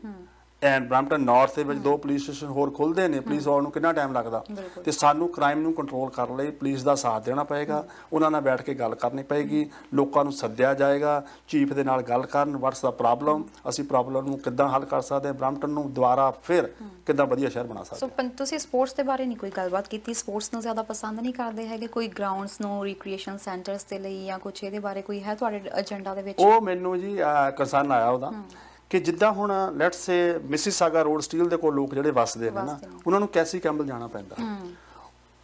ਐਂਡ ਬਰੈਂਪਟਨ ਨਾਰਥ ਦੇ ਵਿੱਚ 2 ਪੁਲਿਸ ਸਟੇਸ਼ਨ ਹੋਰ ਖੁੱਲ੍ਹਦੇ ਨੇ, ਪੁਲਿਸ ਆਉਣ ਨੂੰ ਕਿੰਨਾ ਟਾਈਮ ਲੱਗਦਾ? ਤੇ ਸਾਨੂੰ ਕ੍ਰਾਈਮ ਨੂੰ ਕੰਟਰੋਲ ਕਰਨ ਲਈ ਪੁਲਿਸ ਦਾ ਸਾਥ ਦੇਣਾ ਪਏਗਾ, ਉਹਨਾਂ ਨਾਲ ਬੈਠ ਕੇ ਗੱਲ ਕਰਨੀ ਪਏਗੀ, ਲੋਕਾਂ ਨੂੰ ਸੱਦਿਆ ਜਾਏਗਾ, ਚੀਫ ਦੇ ਨਾਲ ਗੱਲ ਕਰਨ, ਵਾਟਸ ਦਾ ਪ੍ਰੋਬਲਮ, ਅਸੀਂ ਪ੍ਰੋਬਲਮ ਨੂੰ ਕਿੱਦਾਂ ਹੱਲ ਕਰ ਸਕਦੇ ਹਾਂ, ਬਰੈਂਪਟਨ ਨੂੰ ਦੁਬਾਰਾ ਫਿਰ ਕਿੱਦਾਂ ਵਧੀਆ ਸ਼ਹਿਰ ਬਣਾ ਸਕਦੇ ਹਾਂ। ਸੋ ਤੁਸੀਂ ਸਪੋਰਟਸ ਦੇ ਬਾਰੇ ਨਹੀਂ ਕੋਈ ਗੱਲਬਾਤ ਕੀਤੀ? ਸਪੋਰਟਸ ਨੂੰ ਜ਼ਿਆਦਾ ਪਸੰਦ ਨਹੀਂ ਕਰਦੇ ਹੈਗੇ? ਕੋਈ ਗਰਾਊਂਡਸ ਨੂੰ ਰੀਕ੍ਰੀਏਸ਼ਨ ਸੈਂਟਰਸ ਦੇ ਲਈ ਜਾਂ ਕੁਝ ਇਹਦੇ ਬਾਰੇ ਕੋਈ ਹੈ ਤੁਹਾਡੇ ਏਜੰਡਾ ਦੇ ਵਿੱਚ? ਉਹ ਮੈਨੂੰ ਜੀ ਕੰਸਰਨ ਆਇਆ ਉਹਦਾ ਕਿ ਜਿੱਦਾਂ ਹੁਣ let's say Mississauga road steel ਦੇ ਕੋਲ ਲੋਕ ਜਿਹੜੇ ਵੱਸਦੇ ਨੇ ਨਾ, ਉਹਨਾਂ ਨੂੰ ਕੈਸੀ ਕੈਂਬਲ ਜਾਣਾ ਪੈਂਦਾ,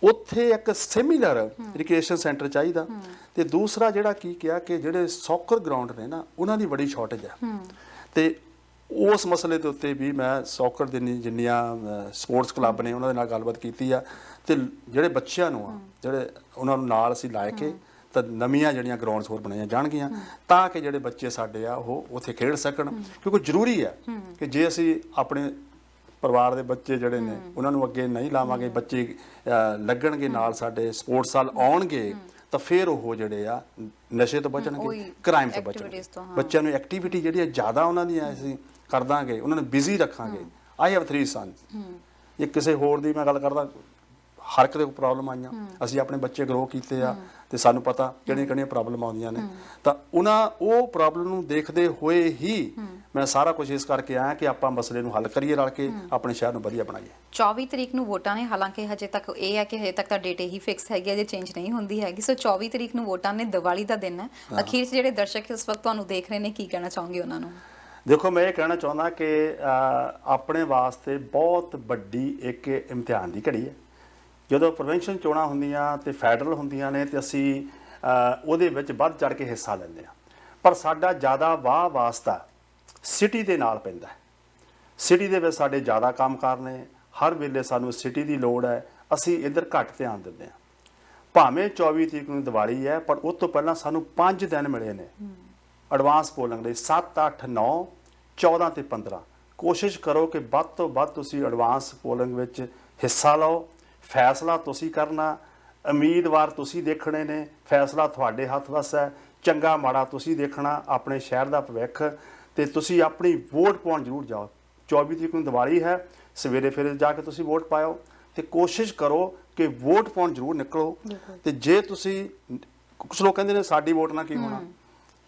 ਉੱਥੇ ਇੱਕ ਸਿਮਿਲਰ ਰਿਕ੍ਰੀਏਸ਼ਨ ਸੈਂਟਰ ਚਾਹੀਦਾ। ਤੇ ਦੂਸਰਾ ਜਿਹੜਾ ਕੀ ਕਿਹਾ ਕਿ ਜਿਹੜੇ ਸੌਕਰ ਗਰਾਊਂਡ ਨੇ ਨਾ, ਉਹਨਾਂ ਦੀ ਬੜੀ ਸ਼ਾਰਟੇਜ ਹੈ, ਤੇ ਉਸ ਮਸਲੇ ਦੇ ਉੱਤੇ ਵੀ ਮੈਂ ਸੌਕਰ ਦੇ ਜਿੰਨੀਆਂ ਸਪੋਰਟਸ ਕਲੱਬ ਨੇ ਉਹਨਾਂ ਦੇ ਨਾਲ ਗੱਲਬਾਤ ਕੀਤੀ ਆ, ਤੇ ਜਿਹੜੇ ਬੱਚਿਆਂ ਨੂੰ ਆ ਜਿਹੜੇ ਉਹਨਾਂ ਨੂੰ ਨਾਲ ਅਸੀਂ ਲਾ ਕੇ ਤਾਂ ਨਵੀਆਂ ਜਿਹੜੀਆਂ ਗਰਾਊਂਡਸ ਹੋਰ ਬਣਾਈਆਂ ਜਾਣਗੀਆਂ ਤਾਂ ਕਿ ਜਿਹੜੇ ਬੱਚੇ ਸਾਡੇ ਆ ਉਹ ਉੱਥੇ ਖੇਡ ਸਕਣ। ਕਿਉਂਕਿ ਜ਼ਰੂਰੀ ਹੈ ਕਿ ਜੇ ਅਸੀਂ ਆਪਣੇ ਪਰਿਵਾਰ ਦੇ ਬੱਚੇ ਜਿਹੜੇ ਨੇ ਉਹਨਾਂ ਨੂੰ ਅੱਗੇ ਨਹੀਂ ਲਾਵਾਂਗੇ, ਬੱਚੇ ਲੱਗਣਗੇ ਨਾਲ ਸਾਡੇ ਸਪੋਰਟਸ ਵੱਲ ਆਉਣਗੇ, ਤਾਂ ਫਿਰ ਉਹ ਜਿਹੜੇ ਆ ਨਸ਼ੇ ਤੋਂ ਬਚਣਗੇ, ਕ੍ਰਾਈਮ ਤੋਂ ਬਚਣਗੇ। ਬੱਚਿਆਂ ਨੂੰ ਐਕਟੀਵਿਟੀ ਜਿਹੜੀ ਹੈ ਜ਼ਿਆਦਾ ਉਹਨਾਂ ਦੀਆਂ ਅਸੀਂ ਕਰ ਦਾਂਗੇ, ਉਹਨਾਂ ਨੂੰ ਬਿਜ਼ੀ ਰੱਖਾਂਗੇ। I have 3 sons. ਜੇ ਕਿਸੇ ਹੋਰ ਦੀ ਮੈਂ ਗੱਲ ਕਰਦਾ, ਹਰ ਇੱਕ ਦੇ ਪ੍ਰੋਬਲਮ ਆਈਆਂ, ਅਸੀਂ ਆਪਣੇ ਬੱਚੇ ਗਰੋ ਕੀਤੇ ਆ ਤੇ ਸਾਨੂੰ ਪਤਾ ਕਿਹੜੀਆਂ ਪ੍ਰੋਬਲਮ ਆਉਂਦੀਆਂ ਨੇ। ਤਾਂ ਉਹ ਪ੍ਰੋਬਲਮ ਨੂੰ ਦੇਖਦੇ ਹੋਏ ਹੀ ਮੈਂ ਸਾਰਾ ਕੁਝ ਇਸ ਕਰਕੇ ਆਇਆ ਕਿ ਆਪਾਂ ਮਸਲੇ ਨੂੰ ਹੱਲ ਕਰੀਏ ਰਲ ਕੇ, ਆਪਣੇ ਸ਼ਹਿਰ ਨੂੰ ਵਧੀਆ ਬਣਾਈਏ। 24 ਤਰੀਕ ਨੂੰ ਵੋਟਾਂ ਨੇ, ਹਾਲਾਂਕਿ ਹਜੇ ਤੱਕ ਇਹ ਹੈ ਕਿ ਹਜੇ ਤੱਕ ਤਾਂ ਡੇਟ ਹੀ ਫਿਕਸ ਹੈਗੀ ਹੈ, ਜੇ ਚੇਂਜ ਨਹੀਂ ਹੁੰਦੀ ਹੈਗੀ। ਸੋ 24 ਤਰੀਕ ਨੂੰ ਵੋਟਾਂ ਨੇ, ਦੀਵਾਲੀ ਦਾ ਦਿਨ ਹੈ। ਅਖੀਰ 'ਚ ਜਿਹੜੇ ਦਰਸ਼ਕ ਇਸ ਵਕਤ ਤੁਹਾਨੂੰ ਦੇਖ ਰਹੇ ਨੇ, ਕੀ ਕਹਿਣਾ ਚਾਹੋਗੇ ਉਹਨਾਂ ਨੂੰ? ਦੇਖੋ, ਮੈਂ ਇਹ ਕਹਿਣਾ ਚਾਹੁੰਦਾ ਕਿ ਆਪਣੇ ਵਾਸਤੇ ਬਹੁਤ ਵੱਡੀ ਇੱਕ ਇਮਤਿਹਾਨ ਦੀ ਘੜੀ ਹੈ। ਜਦੋਂ ਪ੍ਰੋਵਿੰਸ਼ੀਅਲ ਚੋਣਾਂ ਹੁੰਦੀਆਂ ਤੇ ਫੈਡਰਲ ਹੁੰਦੀਆਂ ਨੇ ਤੇ ਅਸੀਂ ਉਹਦੇ ਵਿੱਚ ਵੱਧ ਚੜ ਕੇ ਹਿੱਸਾ ਲੈਂਦੇ ਹਾਂ, ਪਰ ਸਾਡਾ ਜ਼ਿਆਦਾ ਵਾਹ ਵਾਸਤਾ ਸਿਟੀ ਦੇ ਨਾਲ ਪੈਂਦਾ ਹੈ। ਸਿਟੀ ਦੇ ਵਿੱਚ ਸਾਡੇ ਜ਼ਿਆਦਾ ਕੰਮਕਾਰ ਨੇ, ਹਰ ਵੇਲੇ ਸਾਨੂੰ ਸਿਟੀ ਦੀ ਲੋੜ ਹੈ, ਅਸੀਂ ਇੱਧਰ ਘੱਟ ਧਿਆਨ ਦਿੰਦੇ ਹਾਂ। ਭਾਵੇਂ 24 ਤਰੀਕ ਨੂੰ ਦੀਵਾਲੀ ਹੈ, ਪਰ ਉਸ ਤੋਂ ਪਹਿਲਾਂ ਸਾਨੂੰ 5 ਦਿਨ ਮਿਲੇ ਨੇ ਐਡਵਾਂਸ ਪੋਲਿੰਗ ਲਈ, 7, 8, 9, 14 ਤੇ 15। ਕੋਸ਼ਿਸ਼ ਕਰੋ ਕਿ ਵੱਧ ਤੋਂ ਵੱਧ ਤੁਸੀਂ ਐਡਵਾਂਸ ਪੋਲਿੰਗ ਵਿੱਚ ਹਿੱਸਾ ਲਓ। ਫੈਸਲਾ ਤੁਸੀਂ ਕਰਨਾ, ਉਮੀਦਵਾਰ ਤੁਸੀਂ ਦੇਖਣੇ ਨੇ, ਫੈਸਲਾ ਤੁਹਾਡੇ ਹੱਥ ਵਸ ਹੈ। ਚੰਗਾ ਮਾੜਾ ਤੁਸੀਂ ਦੇਖਣਾ, ਆਪਣੇ ਸ਼ਹਿਰ ਦਾ ਭਵਿੱਖ, ਤੇ ਤੁਸੀਂ ਆਪਣੀ ਵੋਟ ਪਾਉਣ ਜ਼ਰੂਰ ਜਾਓ। 24 ਤਰੀਕ ਨੂੰ ਦੀਵਾਲੀ ਹੈ, ਸਵੇਰੇ ਫਿਰ ਜਾ ਕੇ ਤੁਸੀਂ ਵੋਟ ਪਾਓ ਤੇ ਕੋਸ਼ਿਸ਼ ਕਰੋ ਕਿ ਵੋਟ ਪਾਉਣ ਜ਼ਰੂਰ ਨਿਕਲੋ। ਤੇ ਜੇ ਤੁਸੀਂ, ਕੁਝ ਲੋਕ ਕਹਿੰਦੇ ਨੇ ਸਾਡੀ ਵੋਟ ਨਾਲ ਕੀ ਹੋਣਾ,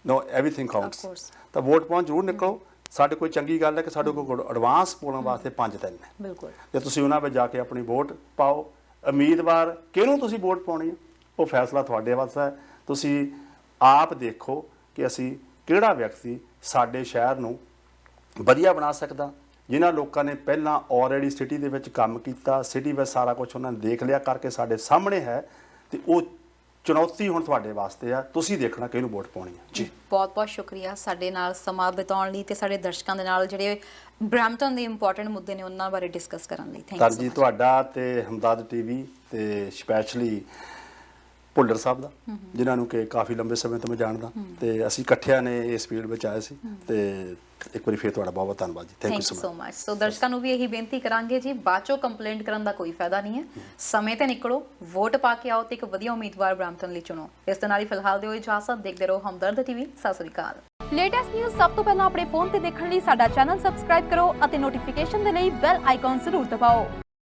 ਨੋ, ਐਵਰੀਥਿੰਗ ਕਾਊਂਟਸ, ਤਾਂ ਵੋਟ ਪਾਉਣ ਜ਼ਰੂਰ ਨਿਕਲੋ। ਸਾਡੇ ਕੋਈ ਚੰਗੀ ਗੱਲ ਹੈ ਕਿ ਸਾਡੇ ਕੋਲ ਐਡਵਾਂਸ ਪੋਲਿੰਗ ਵਾਸਤੇ 5 ਦਿਨ ਨੇ। ਬਿਲਕੁਲ, ਤੇ ਤੁਸੀਂ ਉਹਨਾਂ ਵਿੱਚ ਜਾ ਕੇ ਆਪਣੀ ਵੋਟ ਪਾਓ। ਉਮੀਦਵਾਰ ਕਿਹਨੂੰ ਤੁਸੀਂ ਵੋਟ ਪਾਉਣੀ ਹੈ, ਉਹ ਫੈਸਲਾ ਤੁਹਾਡੇ ਵੱਸ ਹੈ। ਤੁਸੀਂ ਆਪ ਦੇਖੋ ਕਿ ਅਸੀਂ ਕਿਹੜਾ ਵਿਅਕਤੀ ਸਾਡੇ ਸ਼ਹਿਰ ਨੂੰ ਵਧੀਆ ਬਣਾ ਸਕਦਾ। ਜਿਨ੍ਹਾਂ ਲੋਕਾਂ ਨੇ ਪਹਿਲਾਂ ਆਲਰੇਡੀ ਸਿਟੀ ਦੇ ਵਿੱਚ ਕੰਮ ਕੀਤਾ, ਸਿਟੀ ਵਿੱਚ ਸਾਰਾ ਕੁਝ ਉਹਨਾਂ ਨੇ ਦੇਖ ਲਿਆ ਕਰਕੇ ਸਾਡੇ ਸਾਹਮਣੇ ਹੈ, ਤੇ ਉਹ ਚੁਣੌਤੀ ਹੁਣ ਤੁਹਾਡੇ ਵਾਸਤੇ ਆ। ਤੁਸੀਂ ਦੇਖਣਾ ਕਿਹਨੂੰ ਵੋਟ ਪਾਉਣੀ ਹੈ। ਜੀ, ਬਹੁਤ ਬਹੁਤ ਸ਼ੁਕਰੀਆ ਸਾਡੇ ਨਾਲ ਸਮਾਂ ਬਿਤਾਉਣ ਲਈ ਤੇ ਸਾਡੇ ਦਰਸ਼ਕਾਂ ਦੇ ਨਾਲ ਜਿਹੜੇ ਬ੍ਰੈਂਪਟਨ ਦੇ ਇੰਪੋਰਟੈਂਟ ਮੁੱਦੇ ਨੇ ਉਹਨਾਂ ਬਾਰੇ ਡਿਸਕਸ ਕਰਨ ਲਈ। ਥੈਂਕ ਯੂ ਜੀ ਤੁਹਾਡਾ ਤੇ ਹਮਦਰਦ ਟੀਵੀ ਤੇ ਸਪੈਸ਼ਲੀ ਭੁੱਲਰ ਸਾਹਿਬ ਦਾ, ਜਿਨ੍ਹਾਂ ਨੂੰ ਕਿ ਕਾਫੀ ਲੰਬੇ ਸਮੇਂ ਤੋਂ ਮੈਂ ਜਾਣਦਾ, ਤੇ ਅਸੀਂ ਇਕੱਠਿਆਂ ਨੇ ਇਸ ਫੀਲਡ ਵਿੱਚ ਆਏ ਸੀ। ਤੇ ਇੱਕ ਵਾਰੀ ਫਿਰ ਤੁਹਾਡਾ ਬਹੁਤ ਬਹੁਤ ਧੰਨਵਾਦ ਜੀ। Thank you so much. So ਦਰਸ਼ਕਾਂ ਨੂੰ ਵੀ ਇਹੀ ਬੇਨਤੀ ਕਰਾਂਗੇ ਜੀ, ਬਾਅਦ ਚੋਂ ਕੰਪਲੇਂਟ ਕਰਨ ਦਾ ਕੋਈ ਫਾਇਦਾ ਨਹੀਂ ਹੈ। ਸਮੇਂ ਤੇ ਨਿਕਲੋ, ਵੋਟ ਪਾ ਕੇ ਆਓ ਤੇ ਇੱਕ ਵਧੀਆ ਉਮੀਦਵਾਰ ਬ੍ਰੈਂਪਟਨ ਲਈ ਚੁਣੋ। ਇਸ ਦੇ ਨਾਲ ਹੀ ਫਿਲਹਾਲ ਦਿਓ ਇਜਾਜ਼ਤ। ਦੇਖਦੇ ਰਹੋ ਹਮਦਰਦ ਟੀਵੀ। ਸਤਿ ਸ੍ਰੀ ਅਕਾਲ। ਲੇਟੈਸਟ ਨਿਊਜ਼ ਸਭ ਤੋਂ ਪਹਿਲਾਂ ਆਪਣੇ ਫੋਨ ਤੇ ਦੇਖਣ ਲਈ ਸਾਡਾ ਚੈਨਲ ਸਬਸਕ੍ਰਾਈਬ ਕਰੋ ਅਤੇ ਨੋਟੀਫਿਕੇਸ਼ਨ ਦੇ ਲਈ ਬੈਲ ਆਈਕਨ ਜ਼ਰੂਰ ਦਬਾਓ।